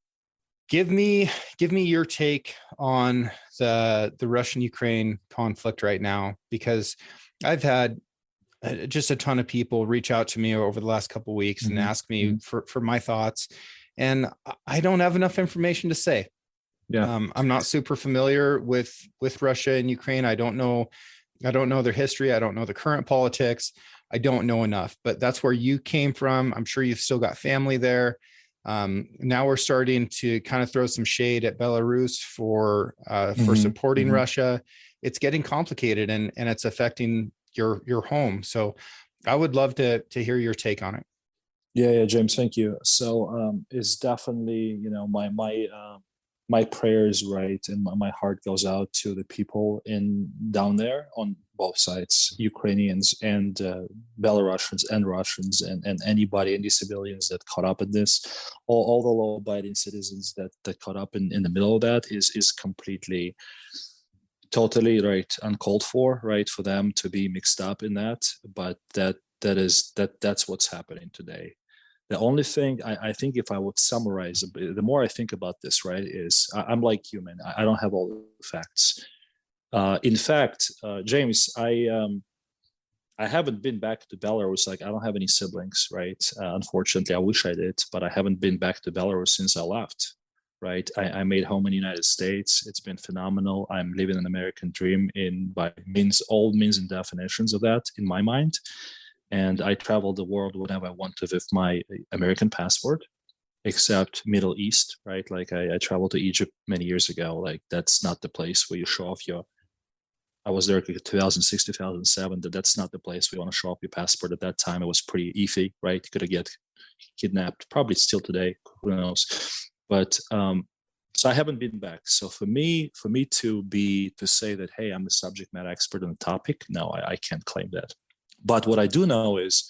Give me your take on the Russian-Ukraine conflict right now, because I've had just a ton of people reach out to me over the last couple of weeks and ask me for my thoughts, and I don't have enough information to say. Yeah. I'm not super familiar with Russia and Ukraine. I don't know their history. I don't know the current politics. I don't know enough, but that's where you came from. I'm sure you've still got family there. Now we're starting to kind of throw some shade at Belarus for supporting Russia. It's getting complicated, and it's affecting your home. So I would love to hear your take on it. Yeah, James, thank you. So it's definitely, my prayers, right, and my heart goes out to the people down there on both sides, Ukrainians and Belarusians and Russians, and anybody, any civilians that caught up in this, all the law-abiding citizens that caught up in the middle of that is completely, totally, right, uncalled for, right, for them to be mixed up in that. But that's what's happening today. The only thing I think, if I would summarize, the more I think about this, right, is I'm like you, man. I don't have all the facts. In fact, James, I haven't been back to Belarus. Like, I don't have any siblings, right? Unfortunately, I wish I did, but I haven't been back to Belarus since I left, right? I made home in the United States. It's been phenomenal. I'm living an American dream by all means and definitions of that in my mind. And I travel the world whenever I want to with my American passport, except Middle East, right? Like I traveled to Egypt many years ago. Like, that's not the place where you show off I was there in 2006, 2007. That's not the place where you want to show off your passport. At that time, it was pretty iffy, right? You could get kidnapped, probably still today, who knows? But so I haven't been back. So for me to say that, hey, I'm a subject matter expert on the topic, no, I can't claim that. But what I do know is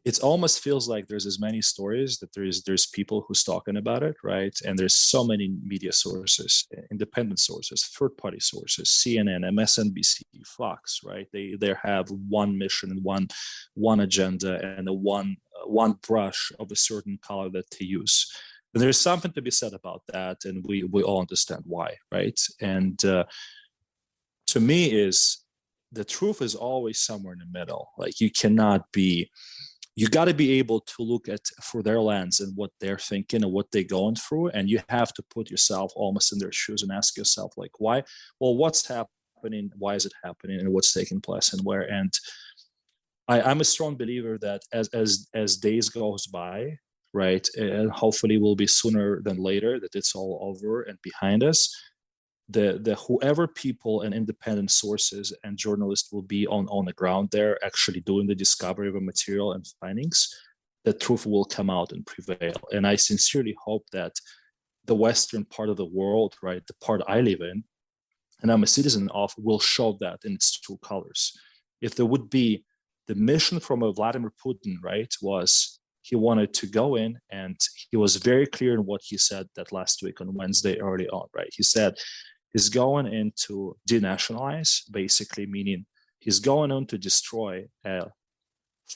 it almost feels like there's as many stories that there's people who's talking about it, right? And there's so many media sources, independent sources, third-party sources, CNN, MSNBC, Fox, right? They have one mission and one agenda and one brush of a certain color that they use. And there's something to be said about that, and we all understand why, right? And to me, the truth is always somewhere in the middle. Like, you got to be able to look at for their lens and what they're thinking and what they're going through, and you have to put yourself almost in their shoes and ask yourself, like, why? Well, what's happening? Why is it happening? And what's taking place and where? And I'm a strong believer that as days goes by, right, and hopefully will be sooner than later, that it's all over and behind us. The whoever people and independent sources and journalists will be on the ground there actually doing the discovery of a material and findings, the truth will come out and prevail. And I sincerely hope that the Western part of the world, right, the part I live in and I'm a citizen of, will show that in its true colors. If there would be the mission from Vladimir Putin, right, was he wanted to go in, and he was very clear in what he said that last week on Wednesday early on, right? He said, he's going in to denationalize, basically meaning he's going on to destroy a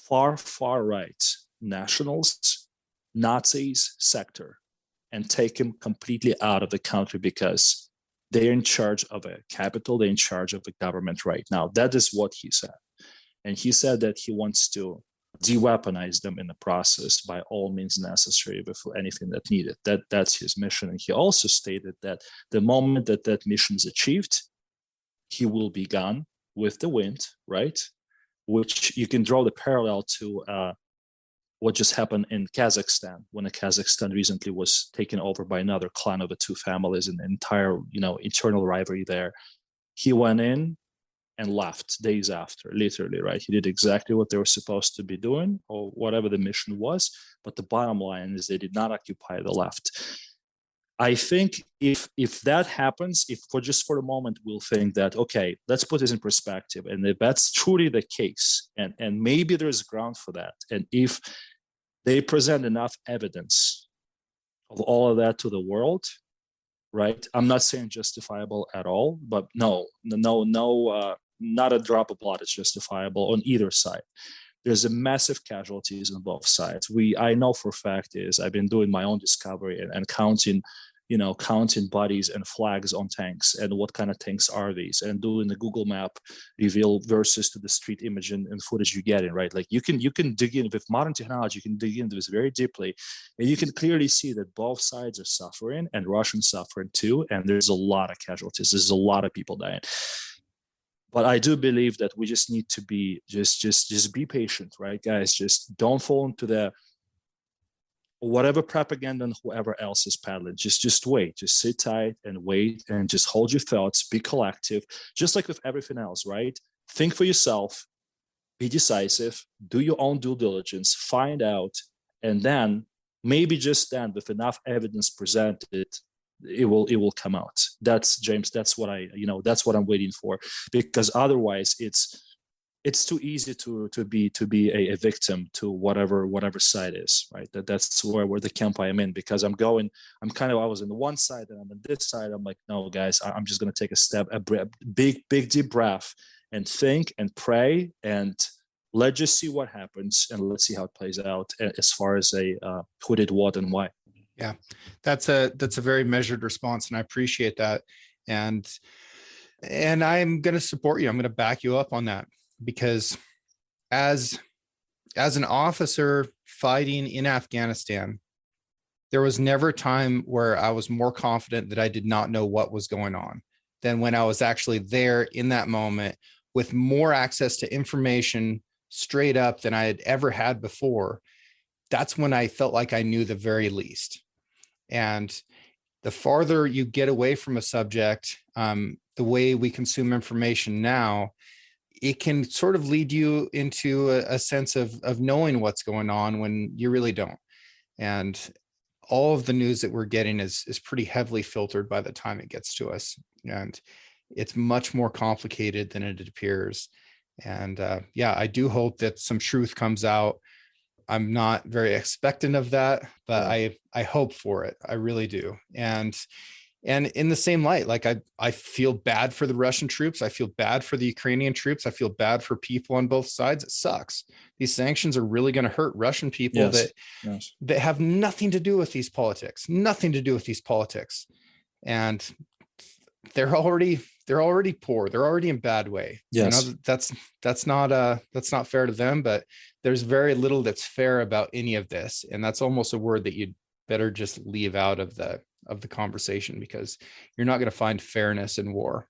far right nationalist, Nazis sector and take him completely out of the country because they're in charge of a capital, they're in charge of the government right now. That is what he said. And he said that he wants to de-weaponize them in the process by all means necessary with anything that needed. That's his mission. And he also stated that the moment that mission is achieved, he will be gone with the wind, right? Which you can draw the parallel to what just happened in Kazakhstan, when Kazakhstan recently was taken over by another clan of the two families and the entire, internal rivalry there. He went in, and left days after, literally, right? He did exactly what they were supposed to be doing or whatever the mission was. But the bottom line is they did not occupy the left. I think if that happens, if for the moment we'll think that, okay, let's put this in perspective, and if that's truly the case, and maybe there's ground for that, and if they present enough evidence of all of that to the world, right? I'm not saying justifiable at all, but no, not a drop of blood is justifiable on either side. There's a massive casualties on both sides. I know for a fact is I've been doing my own discovery and counting bodies and flags on tanks and what kind of tanks are these, and doing the Google map reveal versus to the street image and footage you get in, right? Like you can dig in with modern technology, you can dig into this very deeply, and you can clearly see that both sides are suffering, and Russians suffering too, and there's a lot of casualties. There's a lot of people dying. But I do believe that we just need to be just be patient, right, guys? Just don't fall into the whatever propaganda and whoever else is peddling. Just wait, just sit tight and wait, and just hold your thoughts, be collective, just like with everything else, right? Think for yourself, be decisive, do your own due diligence, find out, and then maybe just then with enough evidence presented, it will come out. That's James, that's what I'm waiting for, because otherwise it's too easy to be a victim to whatever side is, right? That's where the camp I am in, because I was in the one side and I'm on this side. I'm like, no, guys, I'm just going to take a big deep breath and think and pray, and let's just see what happens, and let's see how it plays out as far as who did what and why. Yeah, that's a very measured response, and I appreciate that. And I'm going to support you. I'm going to back you up on that, because as an officer fighting in Afghanistan, there was never a time where I was more confident that I did not know what was going on than when I was actually there in that moment with more access to information straight up than I had ever had before. That's when I felt like I knew the very least. And the farther you get away from a subject, the way we consume information now, it can sort of lead you into a sense of knowing what's going on when you really don't. And all of the news that we're getting is pretty heavily filtered by the time it gets to us. And it's much more complicated than it appears. And I do hope that some truth comes out. I'm not very expectant of that, but I hope for it. I really do. And in the same light, like I feel bad for the Russian troops. I feel bad for the Ukrainian troops. I feel bad for people on both sides. It sucks. These sanctions are really going to hurt Russian people that have nothing to do with these politics, And they're already poor. They're already in bad way. Yes. You know, that's not fair to them, but there's very little that's fair about any of this. And that's almost a word that you'd better just leave out of the conversation, because you're not going to find fairness in war.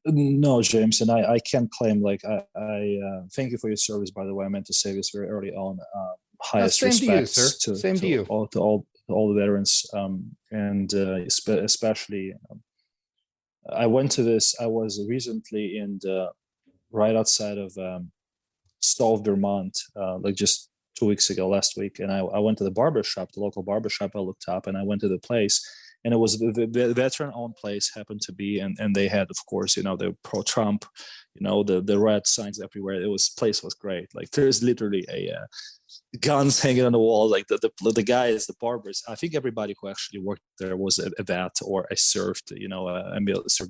No, James, and I can't claim, like, I thank you for your service, by the way. I meant to say this very early on. Highest respects to all the veterans, and especially I went to this. I was recently right outside of Stove, Vermont, like just 2 weeks ago, last week, and I went to the local barbershop. I looked up and I went to the place, and it was the veteran-owned place happened to be, and they had, of course, the pro-Trump, the red signs everywhere. Place was great. Like, there's literally guns hanging on the wall. Like the guys, the barbers. I think everybody who actually worked there was a vet or served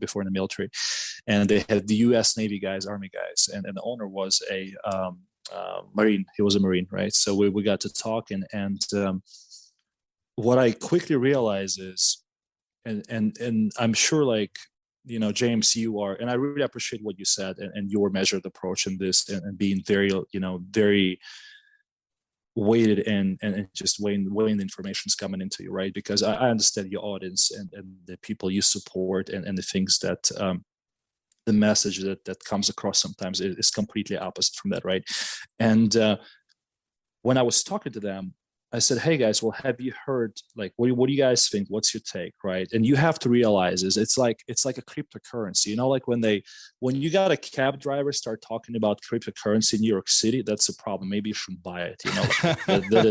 before in the military, and they had the U.S. Navy guys, Army guys, and the owner was a Marine. He was a Marine, right? So we got to talk, and what I quickly realized is, and I'm sure, like, James, you are, and I really appreciate what you said and your measured approach in this, and being very, very weighted and just weighing the information's coming into you, right? Because I understand your audience and the people you support, and the things that the message that comes across sometimes is completely opposite from that, right? And when I was talking to them, I said, hey guys, well, have you heard, like, what do you guys think? What's your take, right? And you have to realize is it's like a cryptocurrency, like when you got a cab driver start talking about cryptocurrency in New York City, that's a problem. Maybe you shouldn't buy it. That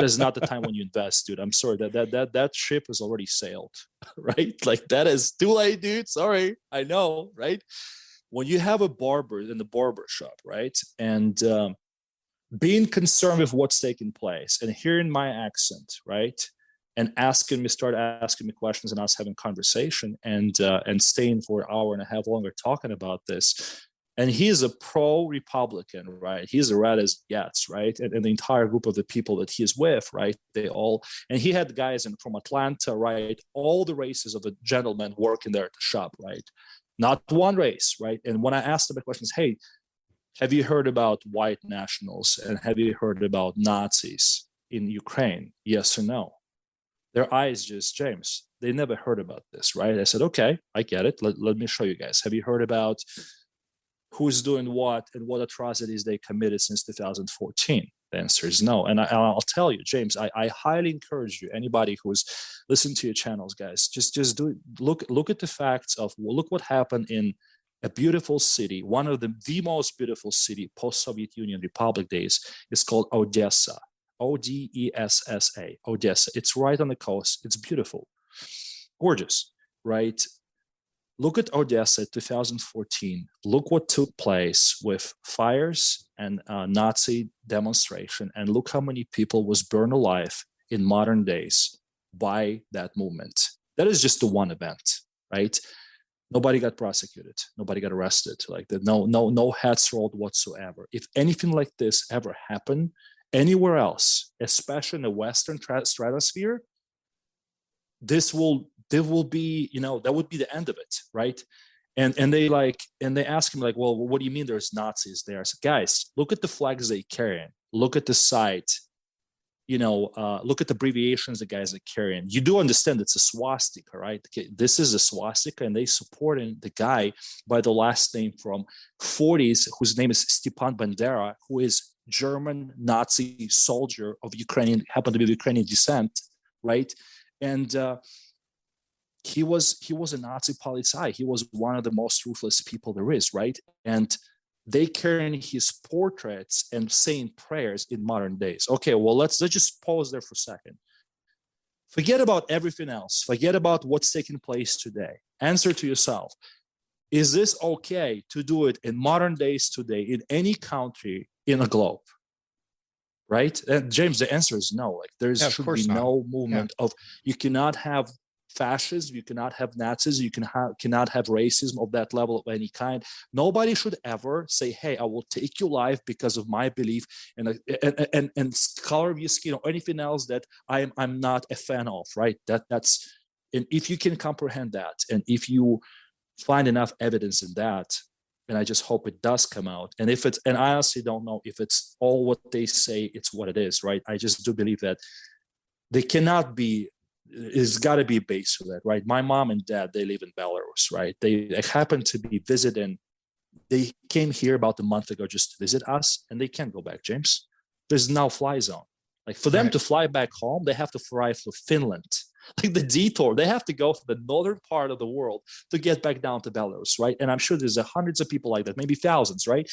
is not the time when you invest, dude. I'm sorry, that ship has already sailed, right? Like that is too late, dude. Sorry, I know, right? When you have a barber in the barber shop, right, and being concerned with what's taking place and hearing my accent, right, and start asking me questions and us having conversation and staying for an hour and a half longer talking about this. And he's a pro-Republican, right? He's a red as gets, right? And the entire group of the people that he's with, right? And he had guys from Atlanta, right? All the races of the gentlemen working there at the shop, right? Not one race, right? And when I asked them the questions, hey, have you heard about white nationals and have you heard about Nazis in Ukraine? Yes or no? Their eyes just, James, they never heard about this, right? I said, okay, I get it. Let me show you guys. Have you heard about who's doing what and what atrocities they committed since 2014? The answer is no. And I'll tell you, James, I highly encourage you, anybody who's listening to your channels, guys, just look at the facts of, look what happened in a beautiful city, one of the most beautiful city post-Soviet Union Republic days is called Odessa, Odessa, Odessa. It's right on the coast. It's beautiful, gorgeous, right? Look at Odessa 2014. Look what took place with fires and Nazi demonstration, and look how many people was burned alive in modern days by that movement. That is just the one event, right? Nobody got prosecuted. Nobody got arrested. Like no heads rolled whatsoever. If anything like this ever happened anywhere else, especially in the Western stratosphere, there will be, that would be the end of it, right? And they ask him like, well, what do you mean there's Nazis there? I said, guys, look at the flags they carry. Look at the site. Look at the abbreviations the guys are carrying. You do understand it's a swastika, right? Okay, this is a swastika, and they supporting the guy by the last name from 40s, whose name is Stepan Bandera, who is German Nazi soldier of happened to be of Ukrainian descent, right? And he was a Nazi Polizei. He was one of the most ruthless people there is, right? And they carrying his portraits and saying prayers in modern days. Okay, well, let's just pause there for a second. Forget about everything else. Forget about what's taking place today. Answer to yourself. Is this okay to do it in modern days today in any country in the globe? Right? And James, the answer is no. Like should be no movement of, you cannot have fascists, you cannot have Nazis, you cannot have racism of that level of any kind. Nobody should ever say, hey, I will take your life because of my belief and color of your skin or anything else that I'm not a fan of, right? That's, and if you can comprehend that, and if you find enough evidence in that, and I just hope it does come out. And I honestly don't know if it's all what they say, it's what it is, right? I just do believe that they cannot be, it's got to be a base for that, right? My mom and dad, they live in Belarus, right? They happen to be visiting. They came here about a month ago just to visit us, and they can't go back, James. There's no fly zone. Like for them to fly back home, they have to fly for Finland. Like the detour, they have to go for the northern part of the world to get back down to Belarus, right? And I'm sure there's hundreds of people like that, maybe thousands, right?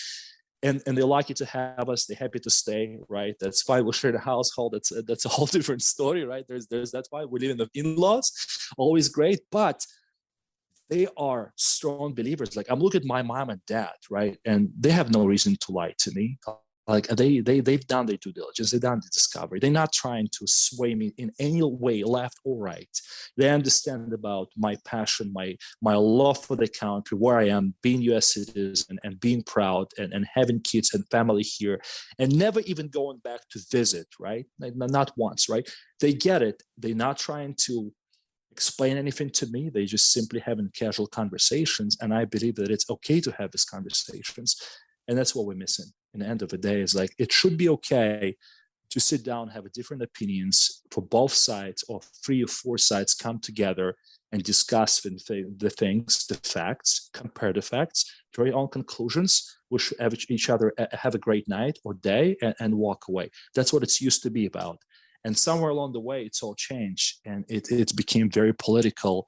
And they're lucky to have us. They're happy to stay, right? That's why we share the household. That's a whole different story, right? That's why we live in the in-laws. Always great, but they are strong believers. Like I'm looking at my mom and dad, right? And they have no reason to lie to me. Like they've done their due diligence, they've done the discovery. They're not trying to sway me in any way, left or right. They understand about my passion, my love for the country, where I am, being U.S. citizen and being proud and having kids and family here, and never even going back to visit, right? Not once, right? They get it. They're not trying to explain anything to me. They just simply having casual conversations, and I believe that it's okay to have these conversations, and that's what we're missing. In the end of the day, is like it should be okay to sit down, have different opinions for both sides, or 3 or 4 sides come together and discuss the things, the facts, compare the facts, draw your own conclusions, wish each other have a great night or day, and walk away. That's what it's used to be about. And somewhere along the way, it's all changed, and it became very political,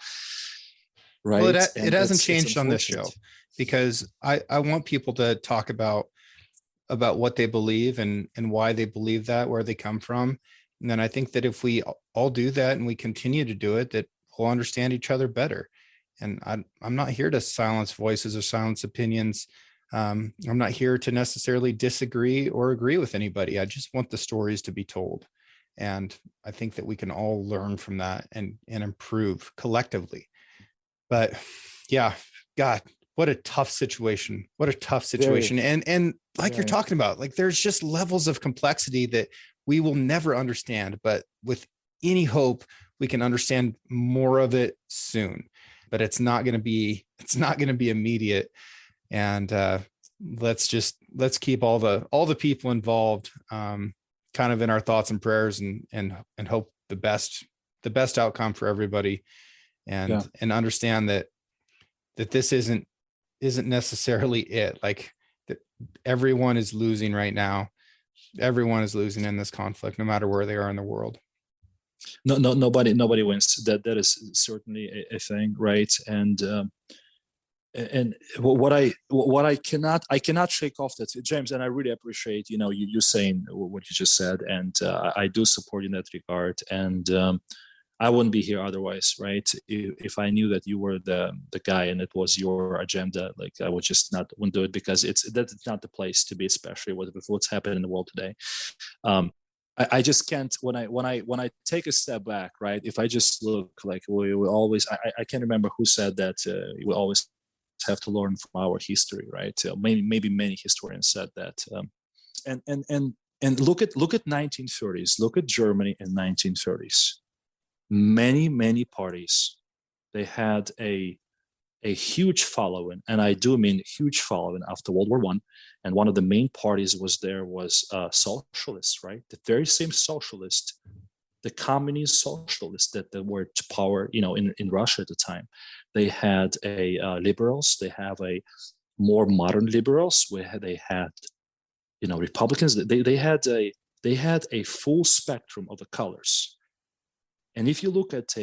right? Well, And it hasn't it's changed on this show, unfortunate. because I want people to talk about what they believe and why they believe that, where they come from. And then I think that if we all do that and we continue to do it, that we'll understand each other better. And I'm not here to silence voices or silence opinions. I'm not here to necessarily disagree or agree with anybody. I just want the stories to be told. And I think that we can all learn from that and improve collectively. But yeah, God, what a tough situation. What a tough situation. And like you're talking about, like, there's just levels of complexity that we will never understand, but with any hope, we can understand more of it soon. But it's not going to be immediate. And let's keep all the people involved kind of in our thoughts and prayers, and hope the best outcome for everybody, and understand that this isn't necessarily it. Like, that everyone is losing right now. Everyone is losing in this conflict, no matter where they are in the world. Nobody wins. That is certainly a thing, right? And what I cannot shake off that, James, and I really appreciate you saying what you just said, and I do support you in that regard. And I wouldn't be here otherwise, right? If I knew that you were the guy and it was your agenda, like, I would just wouldn't do it, because that's not the place to be, especially with what's happening in the world today. I just can't, when I take a step back, right? If I just look, like, we always, I can't remember who said that we always have to learn from our history, right? Maybe many historians said that. And look at 1930s. Look at Germany in 1930s. Many parties, they had a huge following, and I do mean huge following, after World War I. And one of the main parties was socialists, right? The very same socialist, the communist socialists that were to power, in Russia at the time. They had liberals. They have a more modern liberals, where they had, Republicans. They had a full spectrum of the colors. And if you look at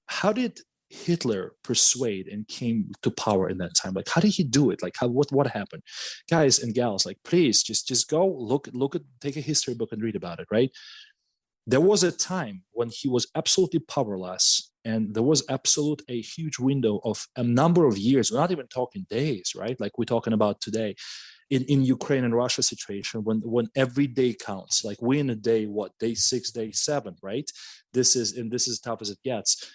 how did Hitler persuade and came to power in that time? Like, how did he do it? Like, what happened? Guys and gals, like, please just go look at, take a history book and read about it, right? There was a time when he was absolutely powerless, and there was a huge window of a number of years. We're not even talking days, right? Like we're talking about today in Ukraine and Russia situation, when every day counts. Like, we in a day, day 6, day 7, right? This is as tough as it gets.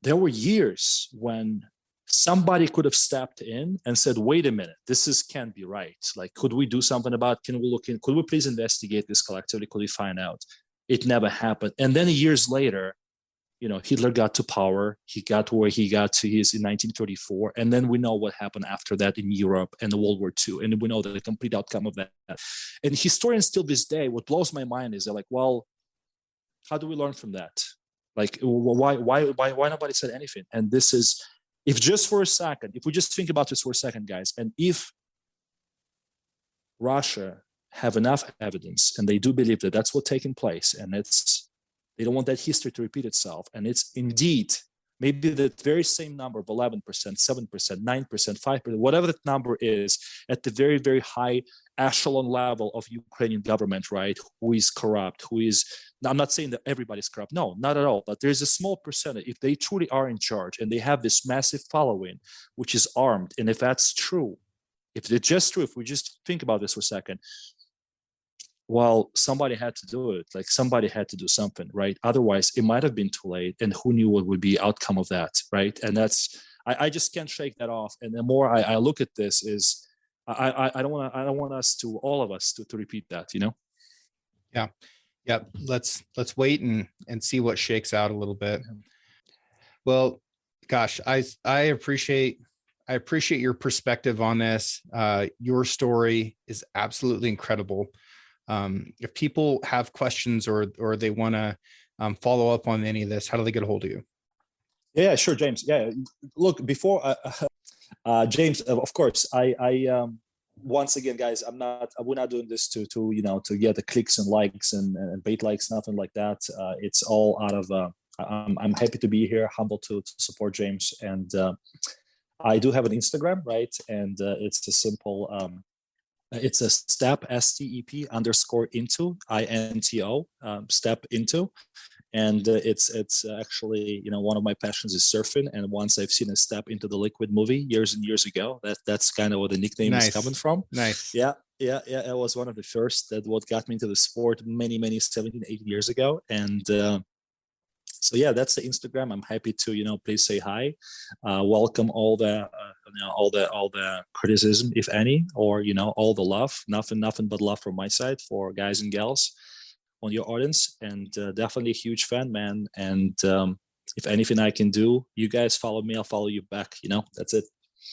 There were years when somebody could have stepped in and said, wait a minute, can't be right. Like, could we do something about, could we please investigate this collectively? Could we find out? It never happened. And then years later, Hitler got to power. He got to where he got to, his in 1934. And then we know what happened after that in Europe and the World War II. And we know the complete outcome of that. And historians still this day, what blows my mind is they're like, well, how do we learn from that? Like, why nobody said anything? And this is, if we just think about this for a second, guys, and if Russia have enough evidence, and they do believe that that's what's taking place, and they don't want that history to repeat itself, and it's indeed maybe the very same number of 11%, 7%, 9%, 5%, whatever that number is, at the very, very high echelon level of Ukrainian government, right? Who is corrupt, I'm not saying that everybody's corrupt, no, not at all, but there's a small percentage, if they truly are in charge and they have this massive following, which is armed, and if that's true, if it's just true, if we just think about this for a second, well, somebody had to do it. Like, somebody had to do something, right? Otherwise, it might have been too late, and who knew what would be outcome of that, right? And I just can't shake that off. And the more I look at this, is I don't want us to, all of us, to repeat that, Yeah. Let's wait and see what shakes out a little bit. Well, gosh, I appreciate your perspective on this. Your story is absolutely incredible. If people have questions or they want to follow up on any of this, how do they get a hold of you? Yeah, sure, James. Yeah, look, before James, of course, once again, guys, we're not doing this to to get the clicks and likes and bait likes, nothing like that. It's all out of I'm happy to be here, humble to support James, and I do have an Instagram, right? And it's a simple it's a step STEP underscore into INTO step into. And it's actually, one of my passions is surfing. And once I've seen a Step into the Liquid movie years and years ago, that's kind of where the nickname is coming from. Nice. Yeah. It was one of the first that what got me into the sport many 17, 18 years ago. And so yeah, that's the Instagram. I'm happy to please say hi, welcome all the all the criticism, if any, or all the love. Nothing but love from my side for guys and gals on your audience, and definitely a huge fan, man. And if anything I can do, you guys follow me, I'll follow you back. That's it.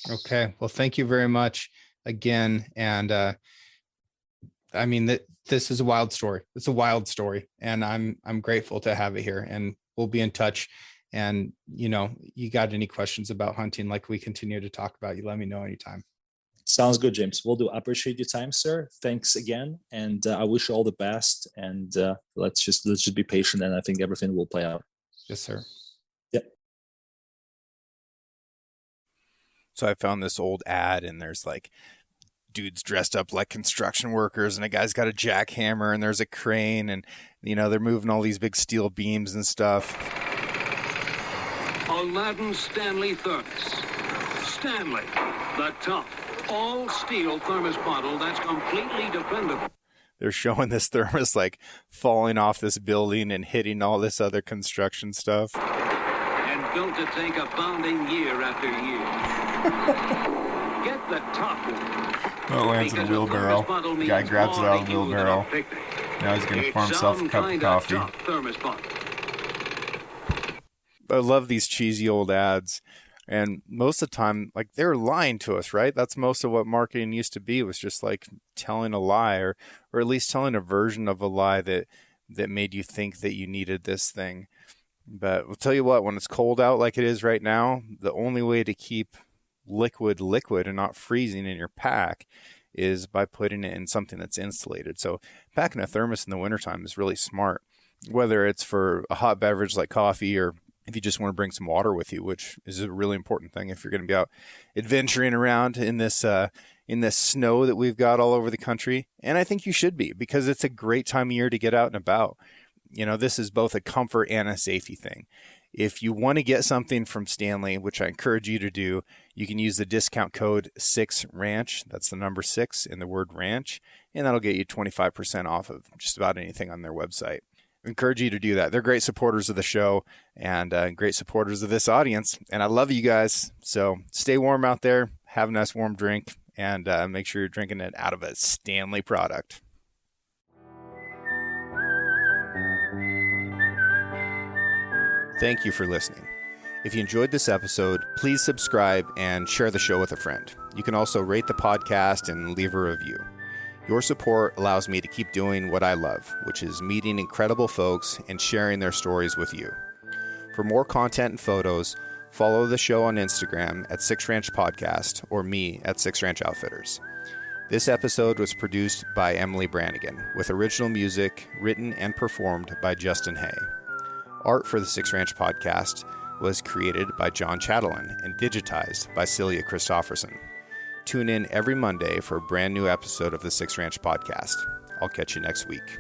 Okay. Well, thank you very much again. And I mean, this is a wild story. It's a wild story, and I'm grateful to have it here. And we'll be in touch. And you got any questions about hunting, like we continue to talk about, you let me know anytime. Sounds good, James. Will do. I appreciate your time, sir. Thanks again, and I wish you all the best. And let's just be patient, and I think everything will play out. Yes, sir. Yep. So I found this old ad, and there's like dudes dressed up like construction workers, and a guy's got a jackhammer, and there's a crane, and they're moving all these big steel beams and stuff. Aladdin Stanley Thermos. Stanley, the tough, all-steel thermos bottle that's completely dependable. They're showing this thermos like falling off this building and hitting all this other construction stuff. And built to take a bounding year after year. Get the top one. Oh, it lands in a wheelbarrow. The guy grabs it out of the wheelbarrow. Now he's going to pour himself a cup of coffee. I love these cheesy old ads. And most of the time, like, they're lying to us, right? That's most of what marketing used to be, was just like telling a lie, or at least telling a version of a lie that made you think that you needed this thing. But I'll tell you what, when it's cold out like it is right now, the only way to keep liquid and not freezing in your pack is by putting it in something that's insulated. So packing a thermos in the wintertime is really smart, whether it's for a hot beverage like coffee, or if you just want to bring some water with you, which is a really important thing if you're going to be out adventuring around in this snow that we've got all over the country. And I think you should be, because it's a great time of year to get out and about. This is both a comfort and a safety thing. If you want to get something from Stanley, which I encourage you to do, you can use the discount code 6RANCH. That's the number 6 in the word ranch, and that'll get you 25% off of just about anything on their website. I encourage you to do that. They're great supporters of the show, and great supporters of this audience. And I love you guys. So stay warm out there, have a nice warm drink, and make sure you're drinking it out of a Stanley product. Thank you for listening. If you enjoyed this episode, please subscribe and share the show with a friend. You can also rate the podcast and leave a review. Your support allows me to keep doing what I love, which is meeting incredible folks and sharing their stories with you. For more content and photos, follow the show on Instagram at 6Ranch Podcast, or me at 6Ranch Outfitters. This episode was produced by Emily Brannigan, with original music written and performed by Justin Hay. Art for the 6Ranch Podcast was created by John Chatelain and digitized by Celia Christofferson. Tune in every Monday for a brand new episode of the 6Ranch Podcast. I'll catch you next week.